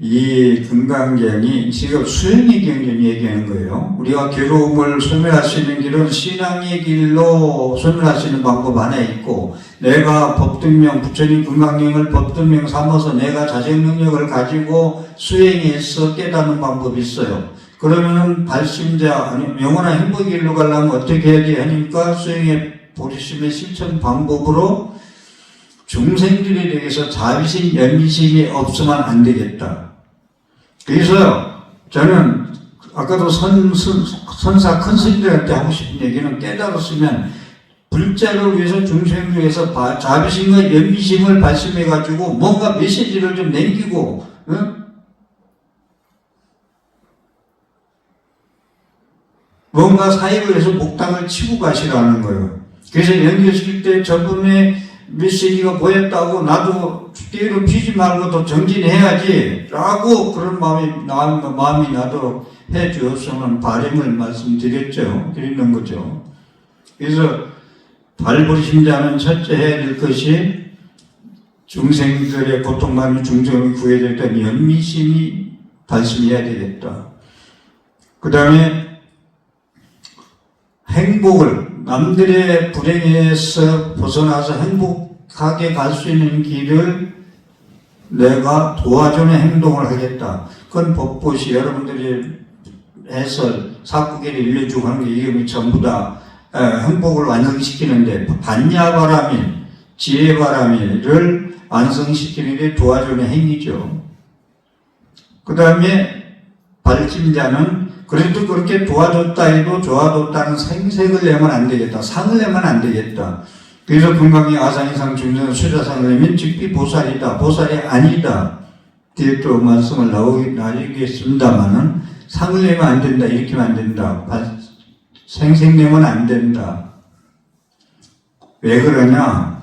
Speaker 1: 이 금강경이 지금 수행의 경전 얘기하는 거예요. 우리가 괴로움을 소멸할 수 있는 길은 신앙의 길로 소멸할 수 있는 방법 하나 있고 내가 법등명, 부처님 금강경을 법등명 삼아서 내가 자정 능력을 가지고 수행해서 깨닫는 방법이 있어요. 그러면은 발심자, 아니 영원한 행복의 길로 가려면 어떻게 해야 돼 하니까 수행의 보리심의 실천 방법으로 중생들에 대해서 자비심, 연민심이 없으면 안 되겠다. 그래서 저는 아까도 선사 큰 스님들한테 하고 싶은 얘기는 깨달았으면 불자를 위해서 중생을 위해서 자비심과 연민심을 발심해가지고 뭔가 메시지를 좀 남기고 뭔가 사익을 위해서 목탁을 치고 가시라는 거예요. 그래서 연기했을 때 저분의 메시지가 보였다고 나도 뒤로 피지 말고 더 정진해야지 라고 그런 마음이 나도록 해 주었으면 바람을 말씀드렸죠. 드리는 거죠. 그래서 발불심자는 첫째 해야 될 것이 중생들의 고통받는 중생을 구해야 될 연민심이 발심해야 되겠다. 그 다음에 행복을 남들의 불행에서 벗어나서 행복하게 갈 수 있는 길을 내가 도와주는 행동을 하겠다. 그건 법보시 여러분들이 해설 사구계를 일러주고 하는 게 이게 전부 다 행복을 완성시키는데 반야바라밀, 지혜바라밀을 완성시키는 게 도와주는 행위죠. 그 다음에 발심자는 그래도 그렇게 도와줬다 해도 도와줬다는 생색을 내면 안 되겠다. 상을 내면 안 되겠다. 그래서 금강의 아상이상 중생 수자상을 내면 즉비 보살이다. 보살이 아니다. 뒤에 또 말씀을 나오겠습니다만은 상을 내면 안 된다. 일으키면 안 된다. 생색 내면 안 된다. 왜 그러냐?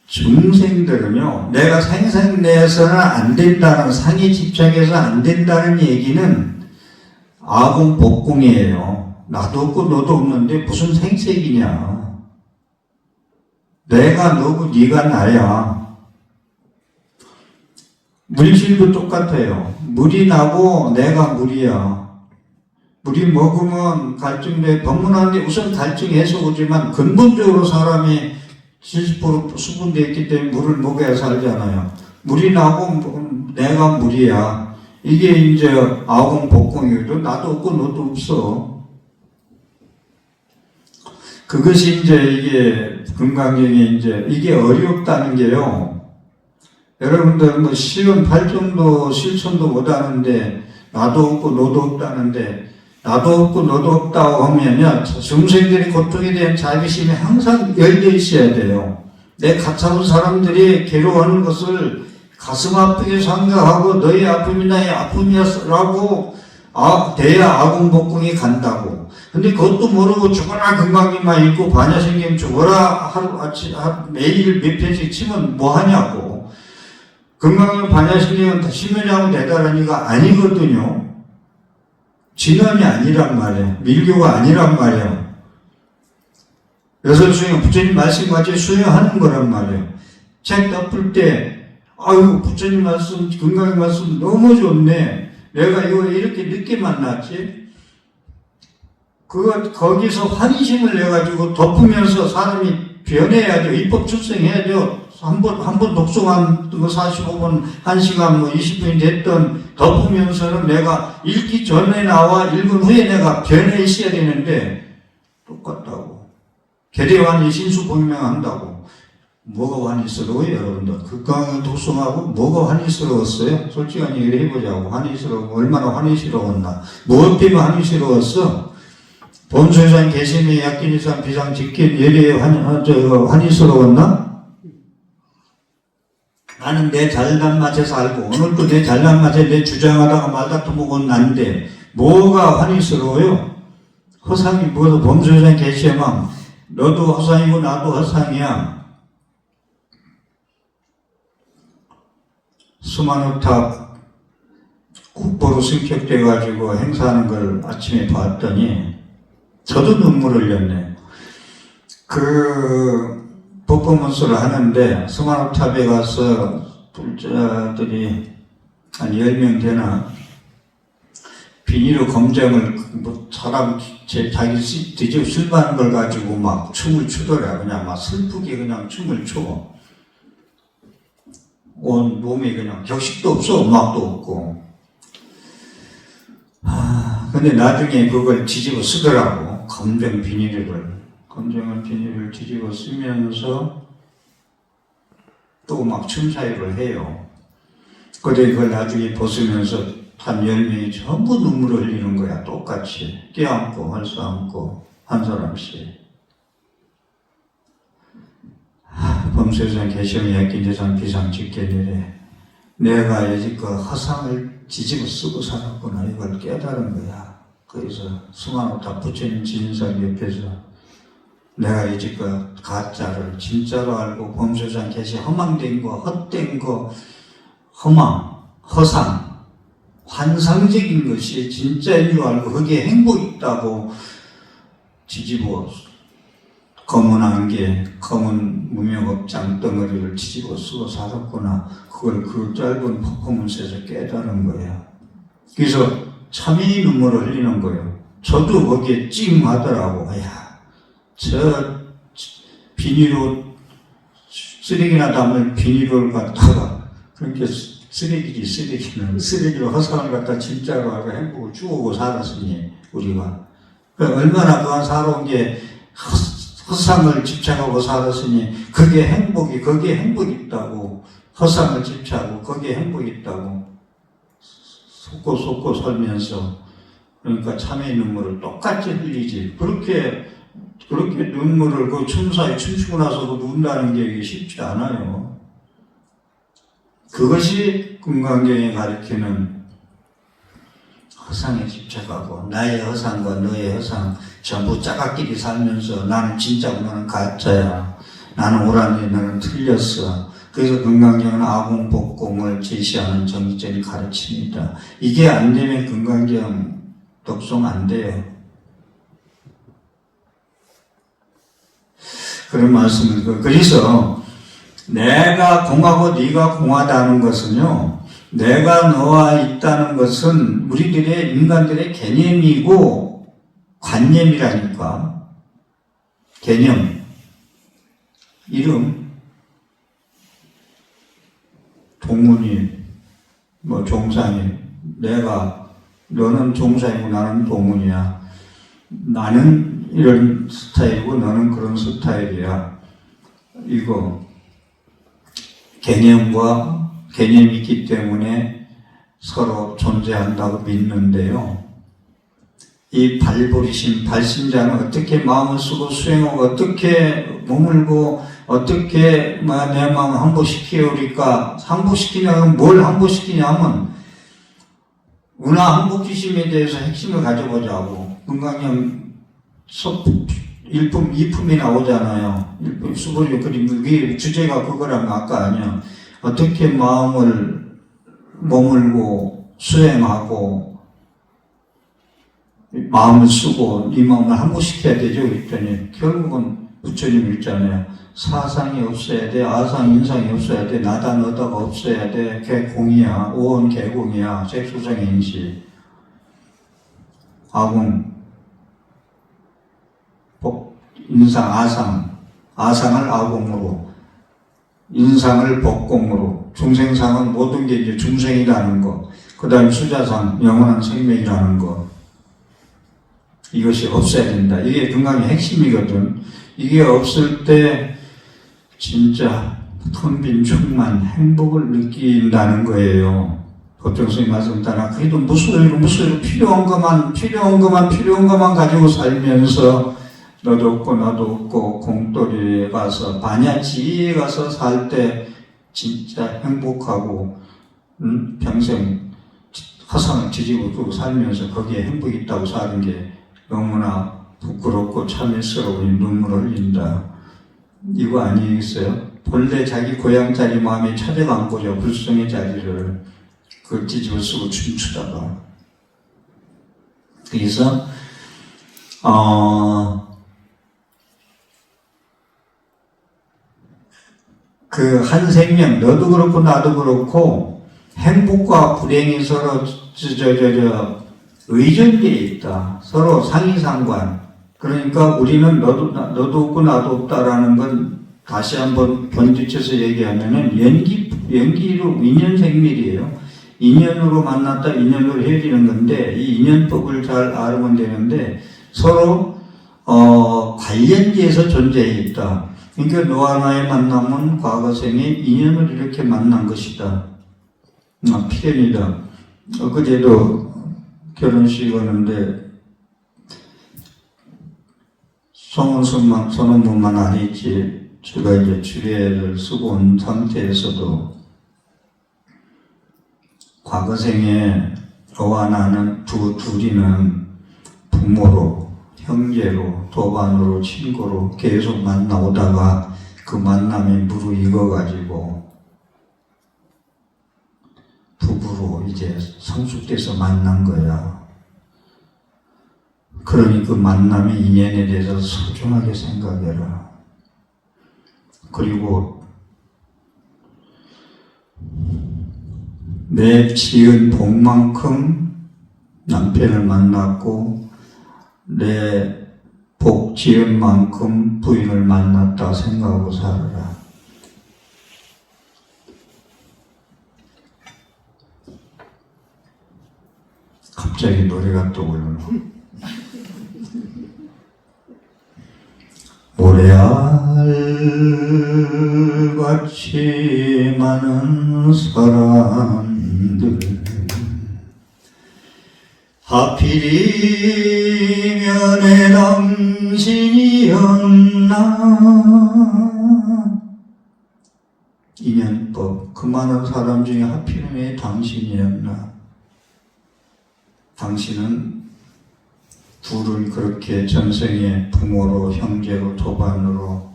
Speaker 1: 중생들은요, 내가 생색내서는 안 된다는, 상에 집착해서 안 된다는 얘기는 아공 복공이에요. 나도 없고 너도 없는데 무슨 생색이냐. 내가 너고 네가 나야. 물질도 똑같아요. 물이 나고 내가 물이야. 물이 먹으면 갈증돼. 법문하는데 우선 갈증해서 오지만 근본적으로 사람이 70% 수분되어 있기 때문에 물을 먹어야 살잖아요. 물이 나고 내가 물이야. 이게 이제 아공 복공이거든. 나도 없고 너도 없어. 그것이 이제 이게 금강경에 이제 이게 어렵다는 게요. 여러분들 뭐 시은 8점도 실천도 못하는데 나도 없고 너도 없다는데 나도 없고 너도 없다고 하면요, 중생들이 고통에 대한 자비심이 항상 열려 있어야 돼요. 내 가차운 사람들이 괴로워하는 것을 가슴 아프게 생각하고 너의 아픔이 나의 아픔이었라고 돼야 아공복공이 간다고. 근데 그것도 모르고 죽어라 금강경만 읽고 반야신경 죽어라 매일 몇 편씩 치면 뭐하냐고. 금강경 반야신경은 심연하고 대단하니까 아니거든요. 진언이 아니란 말이에요. 밀교가 아니란 말이에요. 여섯 수행, 부처님 말씀까지 수행하는 거란 말이에요. 책 덮을 때, 아유, 부처님 말씀, 금강의 말씀 너무 좋네. 내가 이거 이렇게 늦게 만났지? 거기서 환희심을 내가지고 덮으면서 사람이 변해야죠. 입법 출생해야죠. 한 번 독송한 거 45분, 1시간, 20분이 됐던 덮으면서는 내가 읽기 전에 나와 읽은 후에 내가 변해 있어야 되는데, 똑같다고. 계대환이 신수공명한다고. 뭐가 환희스러워요, 여러분들? 극강을 독송하고 뭐가 환희스러웠어요? 솔직한 얘기를 해보자고. 환희스러워. 얼마나 환희스러웠나? 무엇 때문에 환희스러웠어? 본소유상 계심의 약기니상 비상 직긴 예리에 환희스러웠나? 나는 내 잘난 맛에 살고 오늘도 내 잘난 맛에 내 주장하다가 말다툼하고 난데 뭐가 환희스러워요? 허상이 뭐도 범수상 계시에만 너도 허상이고 나도 허상이야. 수만호탑 국보로 승격돼가지고 행사하는 걸 아침에 봤더니 저도 눈물을 흘렸네. 퍼포먼스를 하는데 수만호탑에 가서 불자들이 한 10명 되나 비닐로 검정을 사람 자기 뒤집어 슬퍼하는 걸 가지고 막 춤을 추더라. 그냥 막 슬프게 그냥 춤을 춰. 온 몸에 그냥 격식도 없어. 음악도 없고. 근데 나중에 그걸 뒤집어 쓰더라고. 검정 비닐을 뒤집어 쓰면서 또 막 춤사위를 해요. 그래 그걸 나중에 벗으면서 한 10명이 전부 눈물을 흘리는 거야. 똑같이 껴안고 헐서안고 한 사람씩. 범세상 개시험이 약긴재산 비상직견이래. 내가 여지껏 허상을 뒤집어 쓰고 살았구나 이걸 깨달은 거야. 그래서 수많은 부처님 진상 옆에서 내가 여지껏 가짜를 진짜로 알고 범세상 개시 허망된 거 헛된 거 허망 허상 환상적인 것이 진짜인 줄 알고 거기에 행복이 있다고 뒤집어 검은 안개, 검은 무명업장 덩어리를 뒤집어 쓰고 살았구나. 그걸 그 짧은 퍼포먼스에서 깨달은 거예요. 그래서 참이 눈물을 흘리는 거예요. 저도 거기에 찡하더라고. 야, 저 비닐옷, 쓰레기나 담을 비닐을 갖다가, 그렇게 쓰레기로 허상을 갖다 진짜로 하고 행복을 주고 살았으니, 우리가. 얼마나 그간 살아온 게 허상을 집착하고 살았으니 거기에 행복이 있다고 허상을 집착하고 거기에 행복이 있다고 속고 살면서 그러니까 참의 눈물을 똑같이 흘리지 그렇게 눈물을 그 춤사위 춤추고 나서도 눈다는 게 쉽지 않아요. 그것이 금강경이 가리키는 허상에 집착하고 나의 허상과 너의 허상 전부 짜각끼리 살면서 나는 진짜고 너는 가짜야. 나는 옳았니 너는 틀렸어. 그래서 금강경은 아공복공을 제시하는 정치적인 가르침이다. 이게 안 되면 금강경 독송 안 돼요. 그런 말씀을 그래서 내가 공하고 네가 공하다는 것은요. 내가 너와 있다는 것은 우리들의 인간들의 개념이고 관념이라니까. 개념, 이름, 동문이, 종상이. 너는 종상이고 나는 동문이야. 나는 이런 스타일이고 너는 그런 스타일이야. 이거 개념이 있기 때문에 서로 존재한다고 믿는데요. 이 발버리심, 발심자는 어떻게 마음을 쓰고 수행하고 어떻게 머물고 어떻게 내 마음을 항복시키오리까. 항복시키냐면 뭘 항복시키냐면 운하 항복지심에 대해서 핵심을 가져보자고. 금강경 1품, 2품이 나오잖아요. 1품, 수보리 그림, 그게 주제가 그거라면 아까 아니야. 어떻게 마음을 머물고 수행하고 마음을 쓰고 이 마음을 항복시켜야 되죠. 그랬더니 결국은 부처님 있잖아요. 사상이 없어야 돼. 아상, 인상이 없어야 돼. 나다, 너다가 없어야 돼. 개공이야. 오온 개공이야. 색소성 인시. 아공, 인상, 아상을 아공으로, 인상을 법공으로, 중생상은 모든 게 이제 중생이라는 거, 그 다음에 수자상, 영원한 생명이라는 거, 이것이 없어야 된다. 이게 금강의 핵심이거든. 이게 없을 때 진짜 텅빈 충만 행복을 느낀다는 거예요. 보통 선생님 말씀 따라 그래도 무슨 필요한 것만 가지고 살면서 너도 없고 나도 없고 공돌이에 가서 반야지에 가서 살 때 진짜 행복하고 평생 허상을 뒤집어 두고 살면서 거기에 행복이 있다고 사는 게 너무나 부끄럽고 참을스러우니 눈물을 흘린다. 이거 아니겠어요? 본래 자기 고향 자리 마음에 찾아간 거죠. 불성의 자리를 그걸 뒤집어 쓰고 춤추다가. 그래서 그 한 생명, 너도 그렇고 나도 그렇고 행복과 불행이 서로 의존되어 있다. 서로 상이상관. 그러니까 우리는 너도 없고 나도 없다라는 건 다시 한번 번지쳐서 얘기하면은 연기로 인연생밀이에요. 인연으로 만났다 인연으로 헤어지는 건데 이 인연법을 잘 알면 되는데 서로 관련지에서 존재해 있다. 그러니까 너와 나의 만남은 과거생의 인연을 이렇게 만난 것이다. 필연이다. 그제도 결혼식 하는데 선언문만 아니지 제가 이제 주례를 쓰고 온 상태에서도 과거생에 너와 나는 둘이는 부모로, 형제로, 도반으로, 친구로 계속 만나오다가 그 만남이 무르익어가지고 부부로 이제 성숙돼서 만난 거야. 그러니 그 만남의 인연에 대해서 소중하게 생각해라. 그리고 내 지은 복만큼 남편을 만났고 내 복 지은 만큼 부인을 만났다 생각하고 살아라. 갑자기 노래가 떠오르네. 모래알같이 많은 사람들 하필이면 내 당신이었나. 인연법, 그 많은 사람 중에 하필이면 내 당신이었나. 당신은 둘을 그렇게 전생에 부모로, 형제로, 도반으로,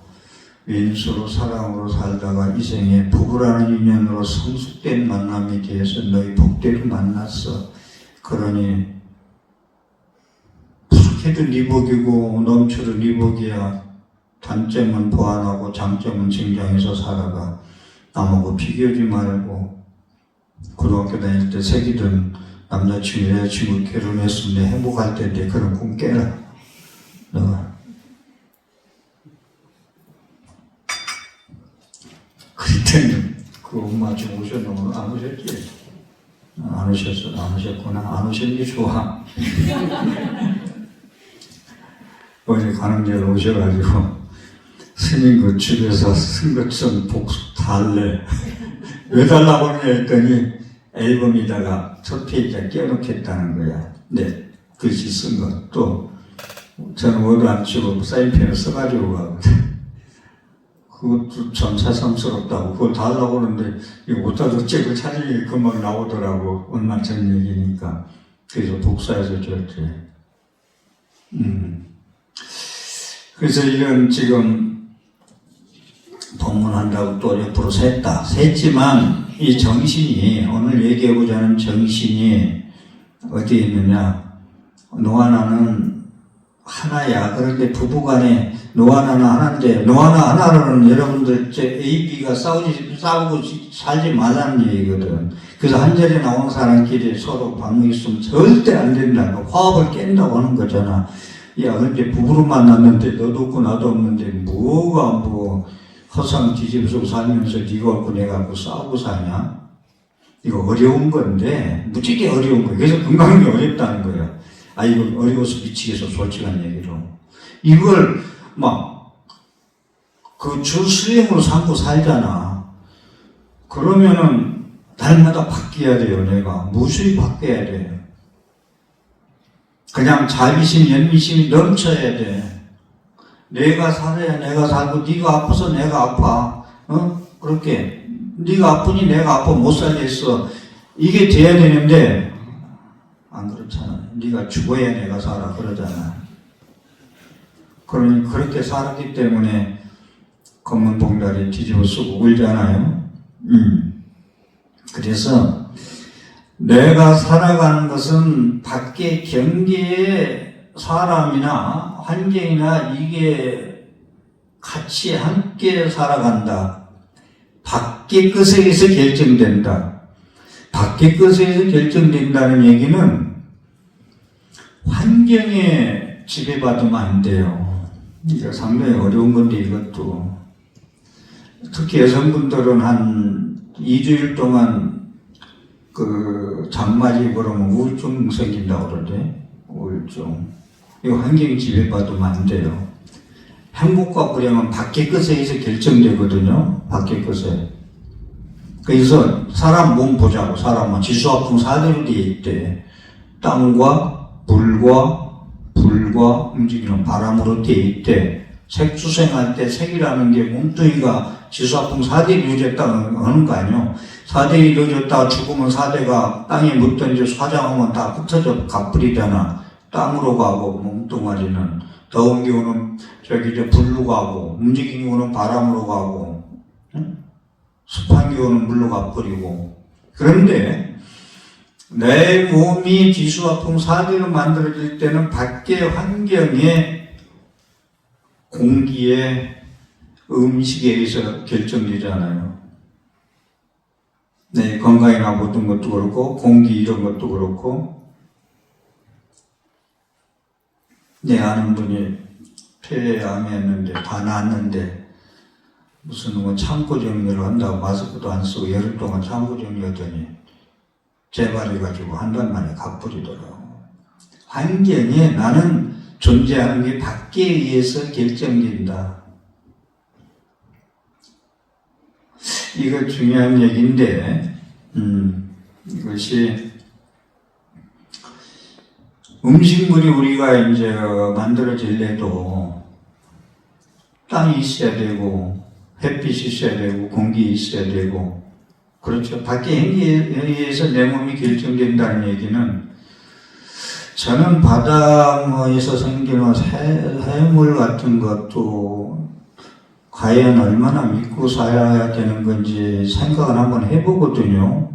Speaker 1: 왼수로, 사랑으로 살다가 이 생에 부부라는 인연으로 성숙된 만남에 대해서 너희 복대를 만났어. 그러니 부족해도 네 복이고 넘쳐도 네 복이야. 단점은 보완하고 장점은 증장해서 살아가. 남하고 비교하지 말고 고등학교 다닐 때 새기던 남자친구, 여자친구 결혼했으면 내 행복할 텐데 그런 꿈 깨라. 너가. 그때는 그 엄마 지금 오셨나? 안 오셨지? 안 오셨구나. 안 오셨니? 좋아. 어제 가는데 오셔가지고 스님 그 집에서 쓴 것좀 복수 달래. 왜 달라고 하냐 했더니 앨범에다가 첫 페이지에 끼워놓겠다는 거야. 네, 글씨 쓴 거. 또 저는 워드 안 치고 사인펜을 써가지고 가거든. 그것도 참 새삼스럽다고. 그걸 달라고 하는데 이거 못하도 책을 찾으니 금방 나오더라고. 얼마 전 얘기니까. 그래서 복사해서 줬지. 그래서 이런 지금 법문한다고 또 옆으로 샜지만 이 정신이, 오늘 얘기해보자 하는 정신이 어디에 있느냐. 너와 나는 하나야. 그런데 부부간에 너와 나는 하나인데, 너와 나 하나로는 여러분들 A, B가 싸우고 살지 말라는 얘기거든. 그래서 한 자리에 나온 사람끼리 서로 방문 있으면 절대 안 된다고, 화합을 깬다고 하는 거잖아. 야, 근데 부부로 만났는데 너도 없고 나도 없는데 뭐가 허상 뒤집어서 살면서 네가 없고 내가 없고 싸우고 사냐? 이거 어려운 건데, 무지개 어려운 거야. 그래서 건강이 어렵다는 거야. 이거 어려워서 미치겠어, 솔직한 얘기로. 이걸 그 주수행으로 삼고 살잖아. 그러면은 날마다 바뀌어야 돼요, 내가. 무수히 바뀌어야 돼. 그냥 자비심, 연민심이 넘쳐야 돼. 내가 살아야 내가 살고, 네가 아파서 내가 아파. 그렇게. 네가 아프니 내가 아파 못 살겠어. 이게 돼야 되는데 안 그렇잖아. 네가 죽어야 내가 살아 그러잖아. 그러니 그렇게 살았기 때문에 검은 봉다리 뒤집어 쓰고 울잖아요. 그래서 내가 살아가는 것은 밖의 경계의 사람이나 환경이나 이게 같이 함께 살아간다. 밖의 것에서 결정된다. 밖의 것에서 결정된다는 얘기는 환경에 지배받으면 안 돼요. 이게 상당히 어려운 건데 이것도. 특히 여성분들은 한 2주일 동안 그 잠맞이 그러면 우울증 생긴다고 그러대. 우울증. 이 환경에 지배받으면 안 돼요. 행복과 불행은 밖의 것에서 결정되거든요. 밖의 것에. 그래서 사람 몸 보자고. 사람은 지수화풍 4대로 되어 있대. 땅과 물과 불과 움직이는 바람으로 되어 있대. 색주생할 때 색이라는 게 몸뚱이가 지수화풍 4대에 이루어졌다는 하는 거 아니에요. 4대에 이루어졌다가 죽으면 4대가 땅에 묻던지 화장하면 다 흩어져 가버리잖아. 땅으로 가고 몸뚱아리는 더운 기운은 불로 가고 움직이는 기운은 바람으로 가고 습한 기운은 물로 가버리고. 그런데 내 몸이 지수화풍 4대로 만들어질 때는 밖의 환경에 공기에 음식에 의해서 결정되잖아요. 네, 건강이나 모든 것도 그렇고 공기 이런 것도 그렇고. 내 아는 분이 폐암이 했는데 다 나았는데 무슨 뭐 창고 정리를 한다고 마스크도 안 쓰고 열흘 동안 창고 정리하더니 재발해가지고 한 달 만에 가버리더라고. 환경에 나는 존재하는 게 밖에 의해서 결정된다. 이거 중요한 얘기인데, 이것이 음식물이 우리가 이제 만들어질래도 땅이 있어야 되고, 햇빛이 있어야 되고, 공기 있어야 되고, 그렇죠. 밖의 행위에 의해서 내 몸이 결정된다는 얘기는 저는 바다에서 생기는 해물 같은 것도 과연 얼마나 믿고 살아야 되는 건지 생각을 한번 해보거든요.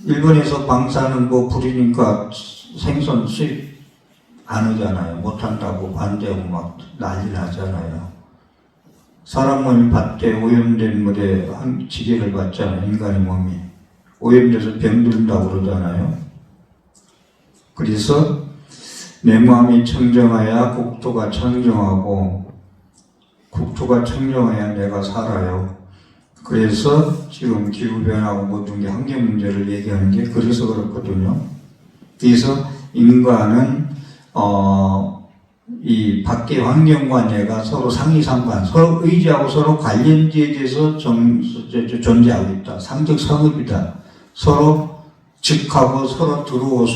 Speaker 1: 일본에서 방사능 뭐 부리니까 생선 수입 안 하잖아요. 못한다고 반대하고 막 난리 나잖아요. 사람 몸이 밭에 오염된 물에 한 지게를 받잖아요. 인간의 몸이 오염돼서 병든다고 그러잖아요. 그래서 내 마음이 청정해야 국토가 청정하고 국토가 청정해야 내가 살아요. 그래서 지금 기후변화하고 모든 게 환경 문제를 얘기하는 게 그래서 그렇거든요. 그래서 인간은 이 밖의 환경과 내가 서로 상이상관, 서로 의지하고 서로 관련지에 대해서 존재하고 있다. 상적 상업이다. 서로 직하고 서로 들어오고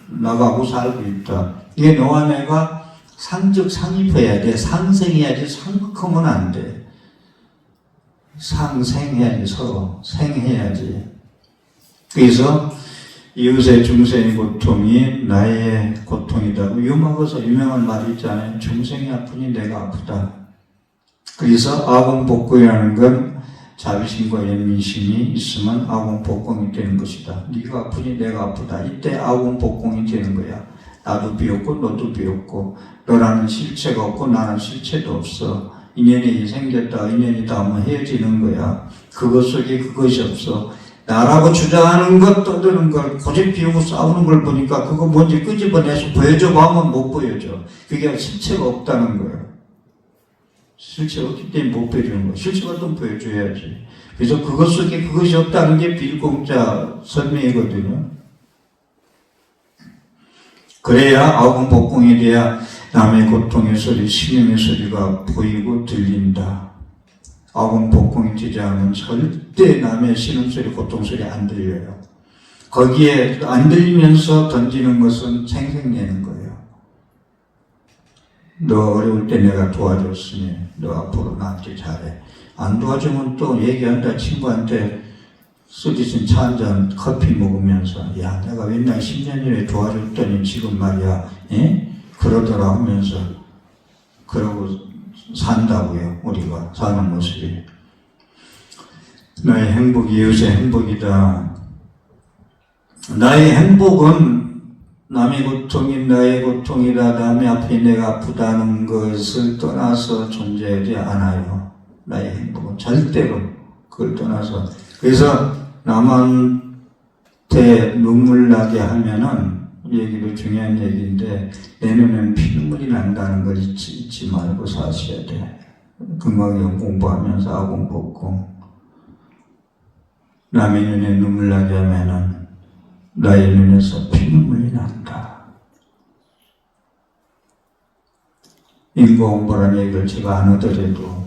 Speaker 1: 나가고 살고 있다. 이게 너와 내가 상적 상입해야 돼. 상생해야지 상극하면 안 돼. 상생해야지. 서로 생해야지. 그래서 이웃의 중생의 고통이 나의 고통이다. 유머거서 유명한 말이 있잖아요. 중생이 아프니 내가 아프다. 그래서 아공복공이라는 건 자비심과 연민심이 있으면 아공복공이 되는 것이다. 네가 아프니 내가 아프다. 이때 아공복공이 되는 거야. 나도 비었고 너도 비었고 너라는 실체가 없고 나는 실체도 없어. 인연이 생겼다. 인연이 닿으면 헤어지는 거야. 그것 속에 그것이 없어. 나라고 주장하는 것, 떠드는 걸, 고집 피우고 싸우는 걸 보니까 그거 뭔지 끄집어내서 보여줘 하면 못 보여줘. 그게 실체가 없다는 거예요. 실체가 없기 때문에 못 보여주는 거예요. 실체가 좀 보여줘야지. 그래서 그것 속에 그것이 없다는 게 빌공자 설명이거든요. 그래야 아공복공이 돼야 남의 고통의 소리, 신음의 소리가 보이고 들린다. 아공복공이 되지 않으면 절대 남의 신음소리, 고통소리 안 들려요. 거기에 안 들리면서 던지는 것은 생색내는 거예요. 너 어려울 때 내가 도와줬으니 너 앞으로 나한테 잘해. 안 도와주면 또 얘기한다. 친구한테 쓰디쓴 차 한잔 커피 먹으면서 야 내가 맨날 10년 전에 도와줬더니 지금 말이야 그러더라 하면서 그러고 산다고요. 우리가 사는 모습이. 나의 행복이 이웃의 행복이다. 나의 행복은 남의 고통이 나의 고통이다. 남의 앞에 내가 아프다는 것을 떠나서 존재하지 않아요. 나의 행복은 절대로 그걸 떠나서. 그래서 남한테 눈물 나게 하면은 얘기도 중요한 얘기인데 내 눈에는 피눈물이 난다는 걸 잊지 말고 사셔야 돼. 건강형 공부하면서 아공복공. 남의 눈에 눈물 나게 하면은 나의 눈에서 피눈물이 난다. 인공보라는 얘기를 제가 안 하더라도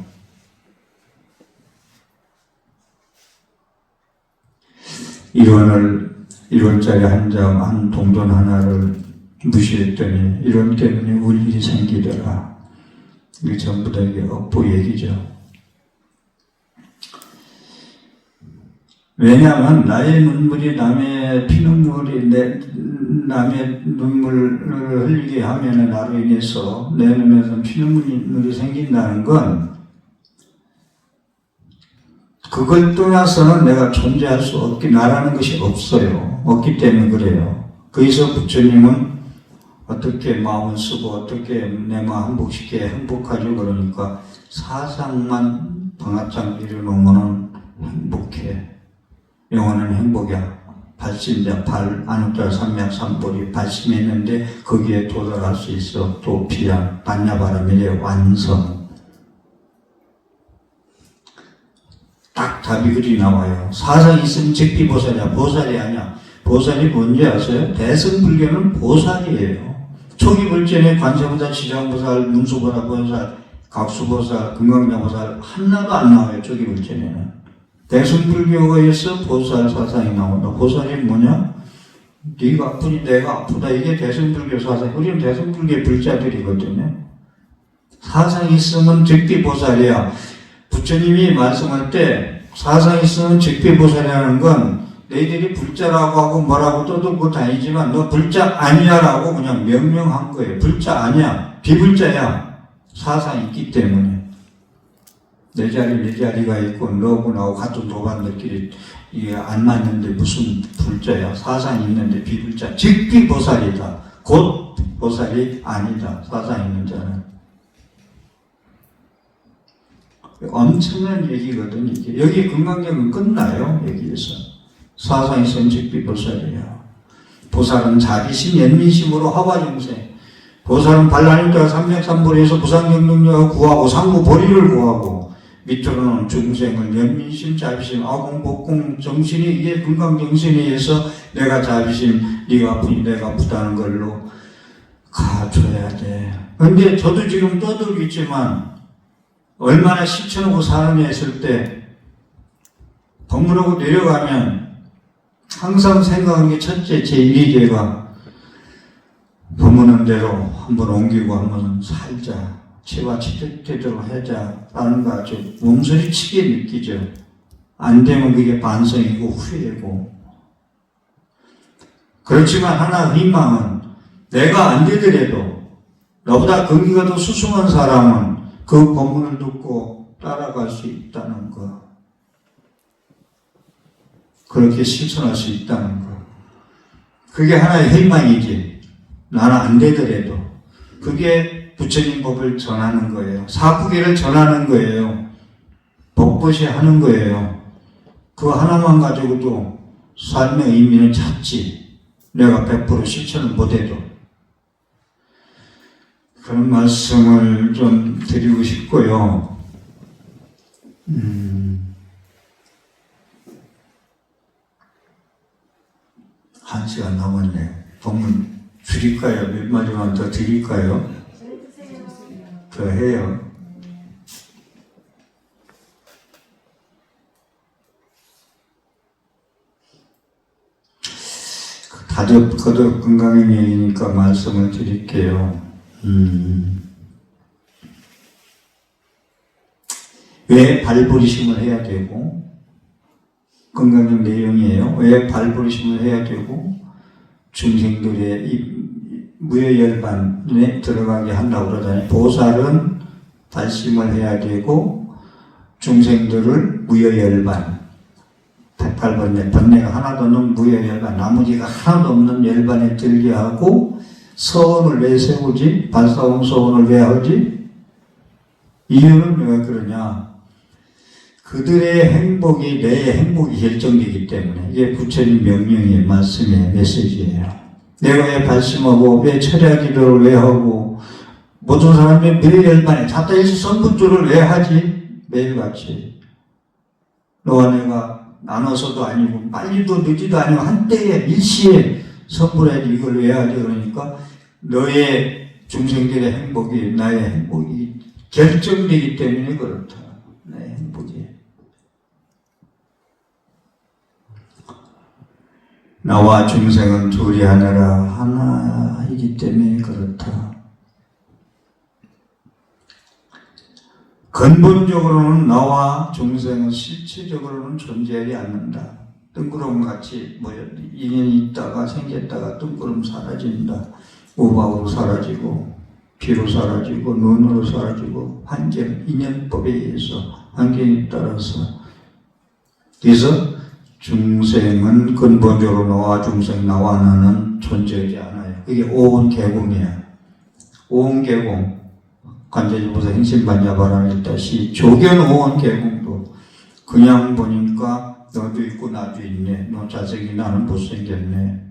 Speaker 1: 이론짜리 한 장, 한 동전 하나를 무시했더니 이론 때문에 울 일이 생기더라. 이게 전부 다 이게 업보 얘기죠. 왜냐하면 나의 눈물이 남의 피눈물이 남의 눈물을 흘리게 하면 나로 인해서 내 눈에서 피눈물이 생긴다는 건 그걸 떠나서는 내가 존재할 수 없기, 나라는 것이 없어요. 없기 때문에 그래요. 거기서 부처님은 어떻게 마음을 쓰고 어떻게 내 마음 행복하죠. 그러니까 사상만 방아장 일어놓으면 행복해. 영원한 행복이야. 발심자, 안우자 삼맥삼보리 발심했는데 거기에 도달할 수 있어. 도피야, 반야바라밀의 완성. 딱 답이 그리 나와요. 사상이 있으면 즉비보살이야. 보살이 아니야. 보살이 뭔지 아세요? 대승불교는 보살이에요. 초기 불전에 관세보살, 지장보살, 문수보살, 각수보살, 금강자보살 하나도 안 나와요. 초기 불전에는. 대승불교에서 보살 사상이 나온다. 보살이 뭐냐? 네가 아프니 내가 아프다. 이게 대승불교 사상. 우리는 대승불교의 불자들이거든요. 사상이 있으면 즉비보살이야. 부처님이 말씀할 때 사상이 있으면 즉비보살이라는 건 너희들이 불자라고 하고 뭐라고 떠들고 다니지만 너 불자 아니야라고 그냥 명명한 거예요. 불자 아니야. 비불자야. 사상이 있기 때문에. 내 자리가 있고 너하고 나하고 같은 도반들끼리 이게 안 맞는데 무슨 불자야. 사상이 있는데 비불자. 즉비보살이다. 곧 보살이 아니다. 사상 있는 자는. 엄청난 얘기거든. 이게. 여기 금강경은 끝나요. 여기에서. 사상이 있으면 즉비보살이야. 보살은 자비심, 연민심으로 화화정생. 보살은 반란일자 삼맥삼보리에서 무상경능력을 구하고 상부보리를 구하고 밑으로는 중생을 연민심, 자비심, 아공복공 정신이 이게 금강정신에 의해서 내가 자비심, 네가 아프니 내가 아프다는 걸로 가줘야 돼. 근데 저도 지금 떠들고 있지만 얼마나 실천하고 사느냐 했을 때 법문하고 내려가면 항상 생각하는 게 첫째 제1위계가 법문한 대로 한번 옮기고 한번 살자. 치와 치대대로 하자라는 거 아주 몸소리치게 느끼죠. 안 되면 그게 반성이고 후회고. 그렇지만 하나 희망은 내가 안 되더라도 너보다 근기가 더 수승한 사람은 그 법문을 듣고 따라갈 수 있다는 거. 그렇게 실천할 수 있다는 거. 그게 하나의 희망이지. 나는 안 되더라도. 그게 부처님 법을 전하는 거예요. 사부계를 전하는 거예요. 법보시 하는 거예요. 그거 하나만 가지고도 삶의 의미는 찾지. 내가 100% 실천을 못해도. 그런 말씀을 좀 드리고 싶고요. 한 시간 남았네요. 법문 줄일까요? 몇 마디만 더 드릴까요? 더 해요. 거듭 건강의 얘기니까 말씀을 드릴게요. 왜 발부리심을 해야 되고, 건강적 내용이에요. 왜 발부리심을 해야 되고, 중생들의 이 무여열반에 들어가게 한다고 그러잖아요. 보살은 발심을 해야 되고, 중생들을 무여열반, 108번뇌, 번뇌가 하나도 없는 무여열반, 나머지가 하나도 없는 열반에 들게 하고, 서원을 왜 세우지? 발사원 서원을 왜 하지? 이유는 왜 그러냐? 그들의 행복이 내 행복이 결정되기 때문에. 이게 부처님 명령의 말씀의 메시지예요. 내가 왜 발심하고, 왜 철야 기도를 왜 하고, 모든 사람이 무여열반에 자타에서 선분조를 왜 하지? 매일같이. 너와 내가 나눠서도 아니고, 빨리도 늦지도 아니고, 한때에 일시에 선물해야지. 이걸 왜 하지? 그러니까 너의 중생들의 행복이 나의 행복이 결정되기 때문에 그렇다. 나의 행복이. 나와 중생은 둘이 하나라 하나이기 때문에 그렇다. 근본적으로는 나와 중생은 실체적으로는 존재하지 않는다. 뜬구름같이 인연이 있다가 생겼다가 뜬구름 사라진다. 우박으로 사라지고 피로 사라지고 눈으로 사라지고 환경, 인연법에 의해서 환경에 따라서. 그래서 중생은 근본적으로 나와 중생, 나와 나는 존재하지 않아요. 이게 오온계공이야. 오온계공. 관제지보사 행신반야바람 했다시 조견 오온계공도 그냥 보니까 너도 있고 나도 있네. 너 잘생긴 나는 못생겼네.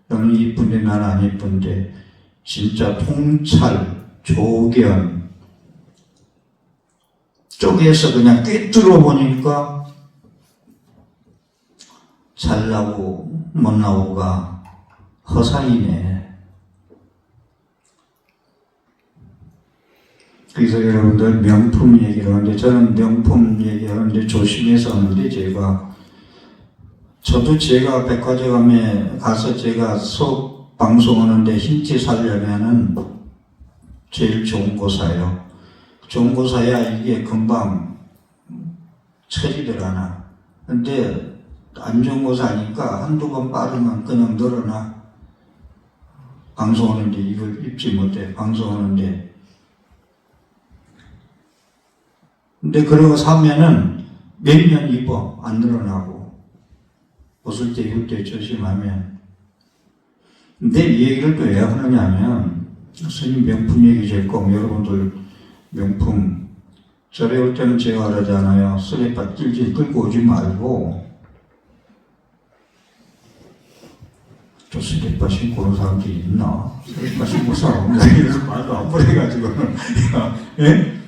Speaker 1: 너는 이쁜데 나는 안 이쁜데. 진짜 통찰, 조견 쪽에서 그냥 꿰뚫어 보니까 잘 나오고 못 나오고가 허상이네. 그래서 여러분들 명품 얘기를 하는데, 저는 명품 얘기하는데 조심해서 하는데, 저도 제가 백화점에 가서 제가 수업 방송하는데 힌트 살려면은 제일 좋은 거 사요. 좋은 거 사야 이게 금방 처지들 않아. 근데 안 좋은 거 사니까 한두 번 빠르면 그냥 늘어나. 방송하는데 이걸 입지 못해. 방송하는데. 근데 그러고 사면은 몇 년 입어. 안 늘어나고. 벗을 때 입을 때 조심하면. 근데 이 얘기를 또 왜 하느냐면, 스님 명품 얘기 제kom 여러분들 명품 절에 올 때는 제가 그러잖아요. 쓰레빠 찔질 끌고 오지 말고, 저 쓰레빠 신고 오는 사람들이 있나? 쓰레빠 신고 사람 이래서 말도 안 보내가지고는 예?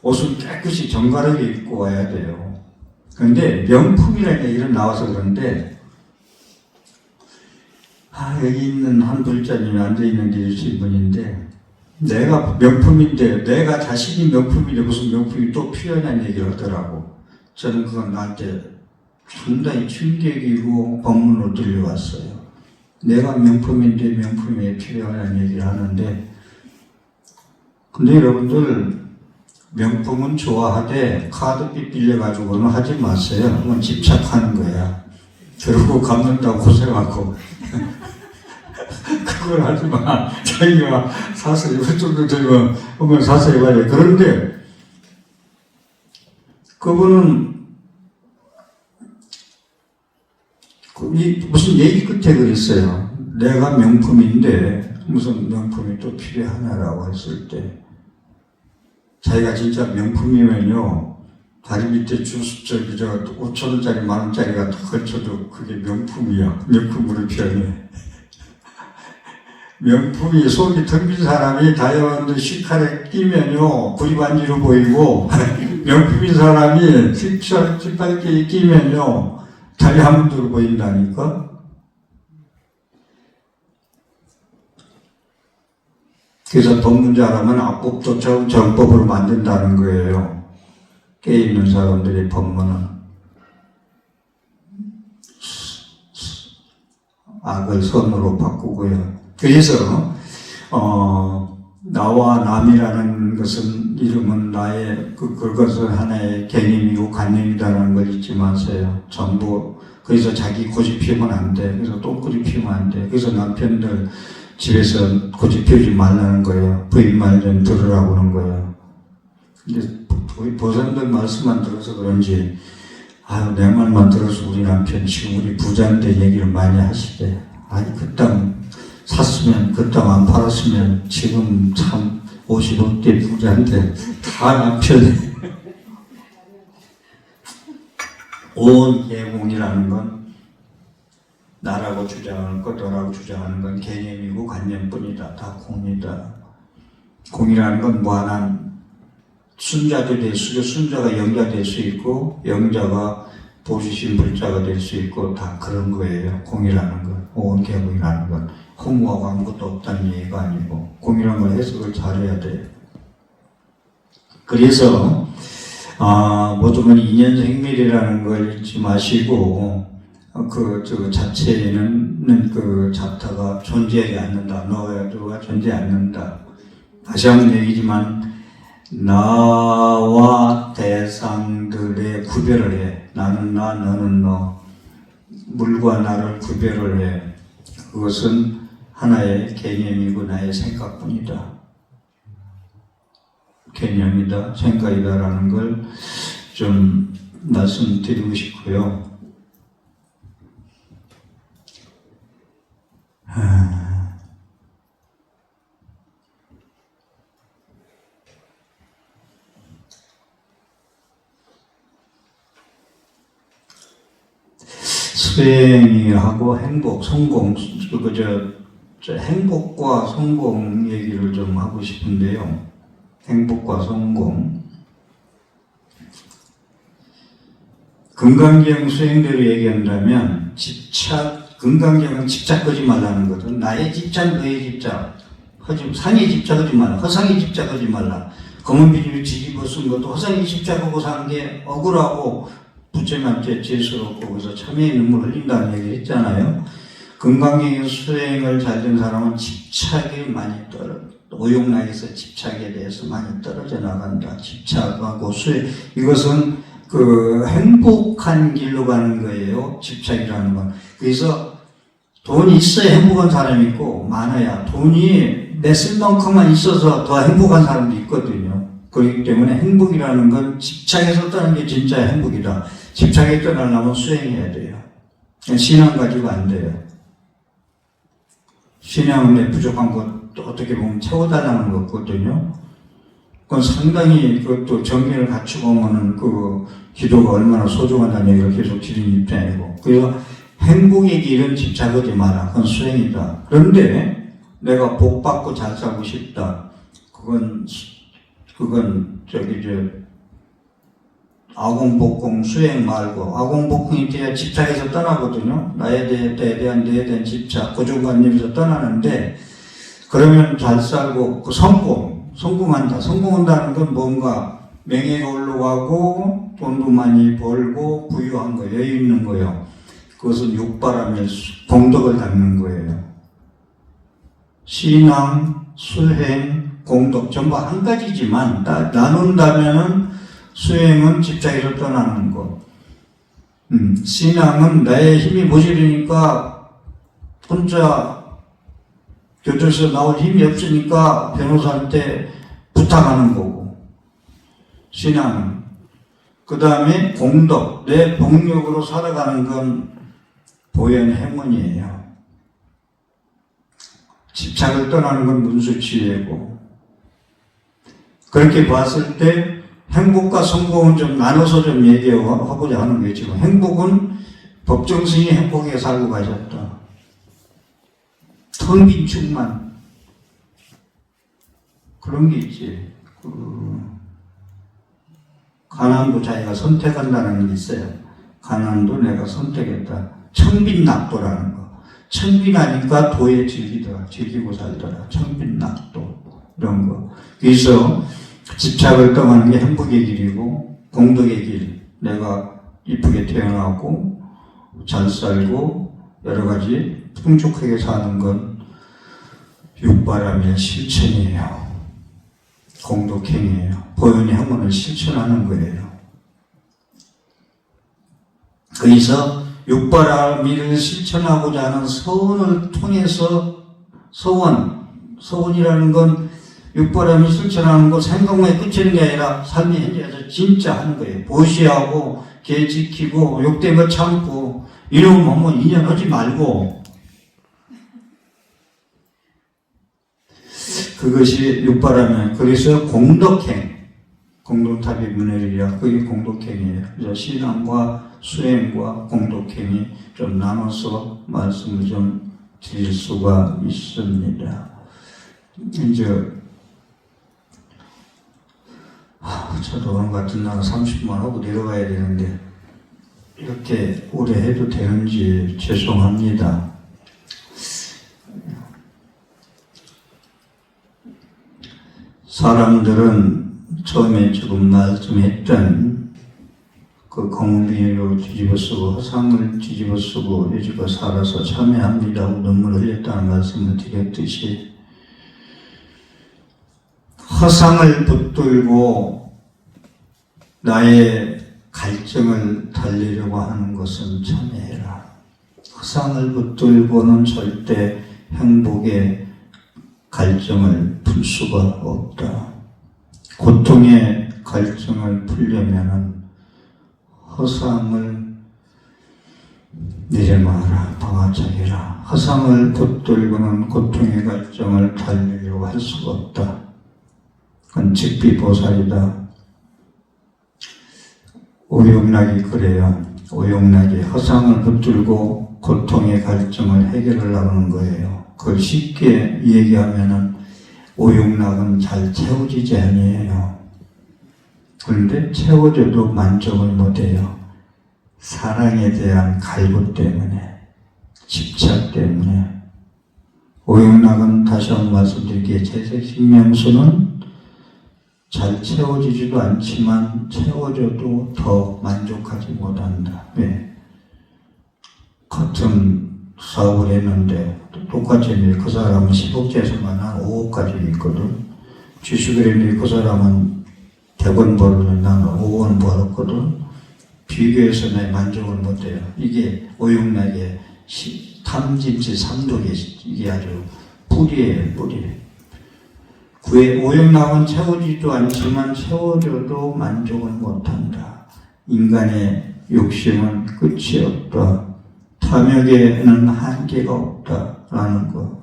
Speaker 1: 옷은 깨끗이 정갈하게 입고 와야 돼요. 그런데 명품이라는 얘기는 나와서 그런데, 여기 있는 한 불자님이 앉아있는 게 주신 분인데, 내가 명품인데, 내가 자신이 명품인데 무슨 명품이 또 필요하냐는 얘기를 하더라고. 저는 그건 나한테 상당히 충격이고 법문으로 들려왔어요. 내가 명품인데 명품이 왜 필요하냐는 얘기를 하는데, 근데 여러분들, 명품은 좋아하되 카드빚 빌려가지고는 하지 마세요. 그건 집착하는 거야. 그러고 갚는다고 고생하고. 그걸 하지 마. 자기가 사서 입을 정도 되면 한번 사서 입어야 돼. 그런데 그분은 무슨 얘기 끝에 그랬어요. 내가 명품인데 무슨 명품이 또 필요하냐라고 했을 때, 자기가 진짜 명품이면요, 다리 밑에 저기 5,000원짜리, 10,000원짜리가 다 걸쳐도 그게 명품이야. 명품으로 표현해. 명품이 속이 텅 빈 사람이 다이아몬드 시칼에 끼면요, 구리반지로 보이고, 명품인 사람이 18개에 끼면요, 다이아몬드로 보인다니까? 그래서 법문 잘하면 악법도 정법으로 만든다는 거예요. 깨있는 사람들의 법문은. 악을 선으로 바꾸고요. 그래서 나와 남이라는 것은, 이름은 나의 그것은 하나의 개념이고 관념이다라는 걸 잊지 마세요. 전부. 그래서 자기 고집 피우면 안 돼. 그래서 똥꼬집 피우면 안 돼. 그래서 남편들 집에서 고집 피우지 말라는 거예요. 부인 말 좀 들으라고 하는 거예요. 근데 우리 보살들 말씀만 들어서 그런지, 내 말만 들어서 우리 남편 지금 우리 부자인데 얘기를 많이 하시대. 그 땅 샀으면, 그 땅 안 팔았으면 지금 참 55대 부자인데 다 남편이. 온 계공이라는 건 나라고 주장하는 것, 너라고 주장하는 건 개념이고 관념뿐이다. 다 공이다. 공이라는 건 무한한 순자도 될 수 있고, 순자가 영자 될 수 있고, 영자가 보시신불자가 될 수 있고 다 그런 거예요. 공이라는 건, 오온개공이라는 건 허무하고 아무것도 없다는 얘기가 아니고 공이라는 걸 해석을 잘해야 돼요. 그래서 무조건 인연생밀이라는 걸 잊지 마시고 그 자체에는 그 자타가 존재하지 않는다. 너가 존재하지 않는다. 다시 한번 얘기지만 나와 대상들의 구별을 해. 나는 나, 너는 너. 물과 나를 구별을 해. 그것은 하나의 개념이고 나의 생각뿐이다. 개념이다, 생각이다라는 걸 좀 말씀드리고 싶고요. 수행하고 행복, 성공, 행복과 성공 얘기를 좀 하고 싶은데요. 행복과 성공. 금강경 수행대로 얘기한다면 금강경은 집착하지 말라는 거죠. 나의 집착, 너의 집착. 상의 집착하지 말라. 허상의 집착하지 말라. 검은 비닐을 뒤집어 쓴 것도 허상의 집착하고 산 게 억울하고 부처님한테 죄스럽고 그래서 참회의 눈물 흘린다는 얘기 했잖아요. 금강경 수행을 잘 된 사람은 집착이 많이 오용락에서 집착에 대해서 많이 떨어져 나간다. 집착하고 수행. 이것은 그 행복한 길로 가는 거예요. 집착이라는 건. 그래서 돈이 있어야 행복한 사람이 있고 많아야 돈이 내 쓸만큼만 있어서 더 행복한 사람도 있거든요. 그렇기 때문에 행복이라는 건 집착에서 떠나는 게 진짜 행복이다. 집착에 떠나려면 수행해야 돼요. 신앙 가지고 안 돼요. 신앙은 내 부족한 것 어떻게 보면 채워달라는 거거든요. 그건 상당히 그것도 정리를 갖추고 오면은 그 기도가 얼마나 소중하다는 얘기를 계속 드리는 입장이고. 그래서 행복의 길은 집착하지 마라. 그건 수행이다. 그런데 내가 복 받고 잘 살고 싶다. 그건 아공복공 수행 말고, 아공복공이 돼야 집착에서 떠나거든요. 나에 대한 집착, 고정관념에서 떠나는데, 그러면 잘 살고, 성공한다. 성공한다는 건 뭔가 명예가 올라가고, 돈도 많이 벌고, 부유한 거, 여유 있는 거예요. 그것은 육바람의 공덕을 닦는 거예요. 신앙, 수행, 공덕, 전부 한 가지지만, 나눈다면은 수행은 집착에서 떠나는 것. 신앙은 나의 힘이 모자르니까 혼자 교도소에서 나올 힘이 없으니까 변호사한테 부탁하는 거고. 신앙은. 그 다음에 공덕, 내 복력으로 살아가는 건 보현 행운이에요. 집착을 떠나는 건 문수치예고. 그렇게 봤을 때 행복과 성공은 좀 나눠서 좀 얘기하고자 하는 거예요. 지금 행복은 법정스님이 행복하게 살고 가셨다. 텅 빈 충만. 그런 게 있지. 가난도 자기가 선택한다는 게 있어요. 가난도 내가 선택했다. 청빈낙도라는 거. 청빈하니까 도에 즐기고 살더라. 청빈낙도. 이런 거. 그래서 집착을 떠나는 게 행복의 길이고 공덕의 길. 내가 이쁘게 태어나고 잘 살고 여러 가지 풍족하게 사는 건 육바람의 실천이에요. 공덕행위예요. 보현의 행운을 실천하는 거예요. 그래서 육바람일을 실천하고자 하는 서원을 통해서 서원이라는 건 육바람이 실천하는 거 생각만 끝이는 게 아니라 삶의 현장에서 진짜 하는 거예요. 보시하고 개 지키고 욕된 거 참고 이러면 뭐 인연하지 말고 그것이 육바람이에요. 그래서 공덕탑이 문해리라 그게 공덕행이에요. 그래서 신앙과 수행과 공덕행이 좀 나눠서 말씀을 좀 드릴 수가 있습니다. 이제 저도 오늘 같은 날 30분 하고 내려가야 되는데 이렇게 오래 해도 되는지 죄송합니다. 사람들은 처음에 지금 말씀했던 그 공비로 뒤집어쓰고 허상을 뒤집어쓰고 여지가 살아서 참여합니다고 눈물을 흘렸다는 말씀을 드렸듯이 허상을 붙들고 나의 갈증을 달래려고 하는 것은 참여해라. 허상을 붙들고는 절대 행복의 갈증을 풀 수가 없다. 고통의 갈증을 풀려면은 허상을 내려놔라, 방아차게라. 허상을 붙들고는 고통의 갈증을 달래려고 할 수가 없다. 그건 직비보살이다. 오용락이 그래요. 오용락이 허상을 붙들고 고통의 갈증을 해결하려고 하는 거예요. 그걸 쉽게 얘기하면은 오용락은 잘 채워지지 아니에요. 그런데 채워져도 만족을 못해요. 사랑에 대한 갈구 때문에, 집착 때문에. 오용락은 다시 한번 말씀드릴게요. 재색신명수는 잘 채워지지도 않지만 채워져도 더 만족하지 못한다. 왜? 같은 사업을 했는데 똑같이 그 사람은 10억째에서만 난 5억까지 있거든. 주식을 했는데 그 사람은 100원 벌면 나는 5원 벌었거든. 비교해서 내 만족을 못해요. 이게 오용락의 탐진치 삼독이 이게 아주 뿌리예요, 뿌리. 그의 오용락은 채워지지도 않지만 채워져도 만족을 못한다. 인간의 욕심은 끝이 없다. 탐욕에는 한계가 없다라는 것.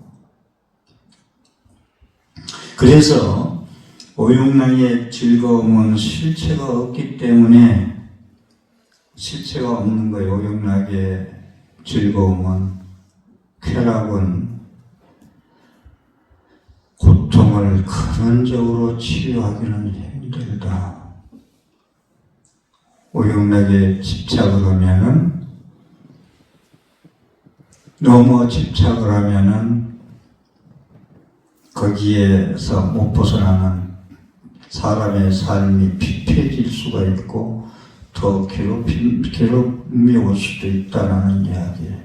Speaker 1: 그래서 오용락의 즐거움은 실체가 없기 때문에 실체가 없는 거예요. 오용락의 즐거움은 쾌락은 고통을 근원적으로 치유하기는 힘들다. 오용락에 집착을 하면은 너무 집착을 하면은 거기에서 못 벗어나는 사람의 삶이 피폐해질 수가 있고 더 괴롭힘이 올 수도 있다는 이야기예요.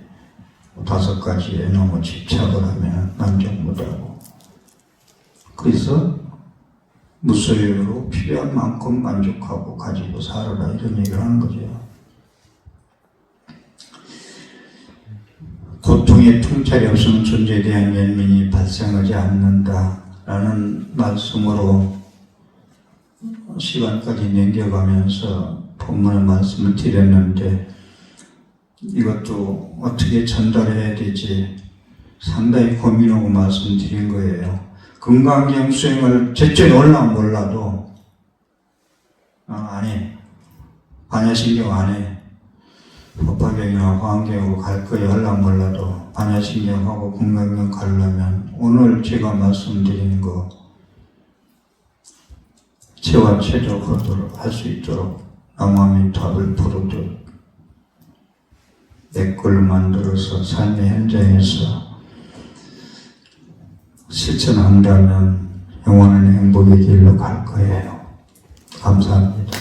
Speaker 1: 5가지에 너무 집착을 하면 만족 못하고 그래서 무소유로 필요한 만큼 만족하고 가지고 살아라 이런 얘기를 하는 거죠. 고통의 통찰이 없으면 존재에 대한 연민이 발생하지 않는다라는 말씀으로 시간까지 넘겨가면서 본문의 말씀을 드렸는데 이것도 어떻게 전달해야 되지 상당히 고민하고 말씀드린 거예요. 금강경 수행을 제때 놀라면 몰라도 안 해. 반야신경 안 해. 법화경이나 화엄경으로 갈 거야 하려면 몰라도 반야신경하고 금강경 가려면 오늘 제가 말씀드리는 거 체와 최적하도록 할 수 있도록 남아미탑을 부르듯 내 걸 만들어서 삶의 현장에서 실천한다면 영원한 행복의 길로 갈 거예요. 감사합니다.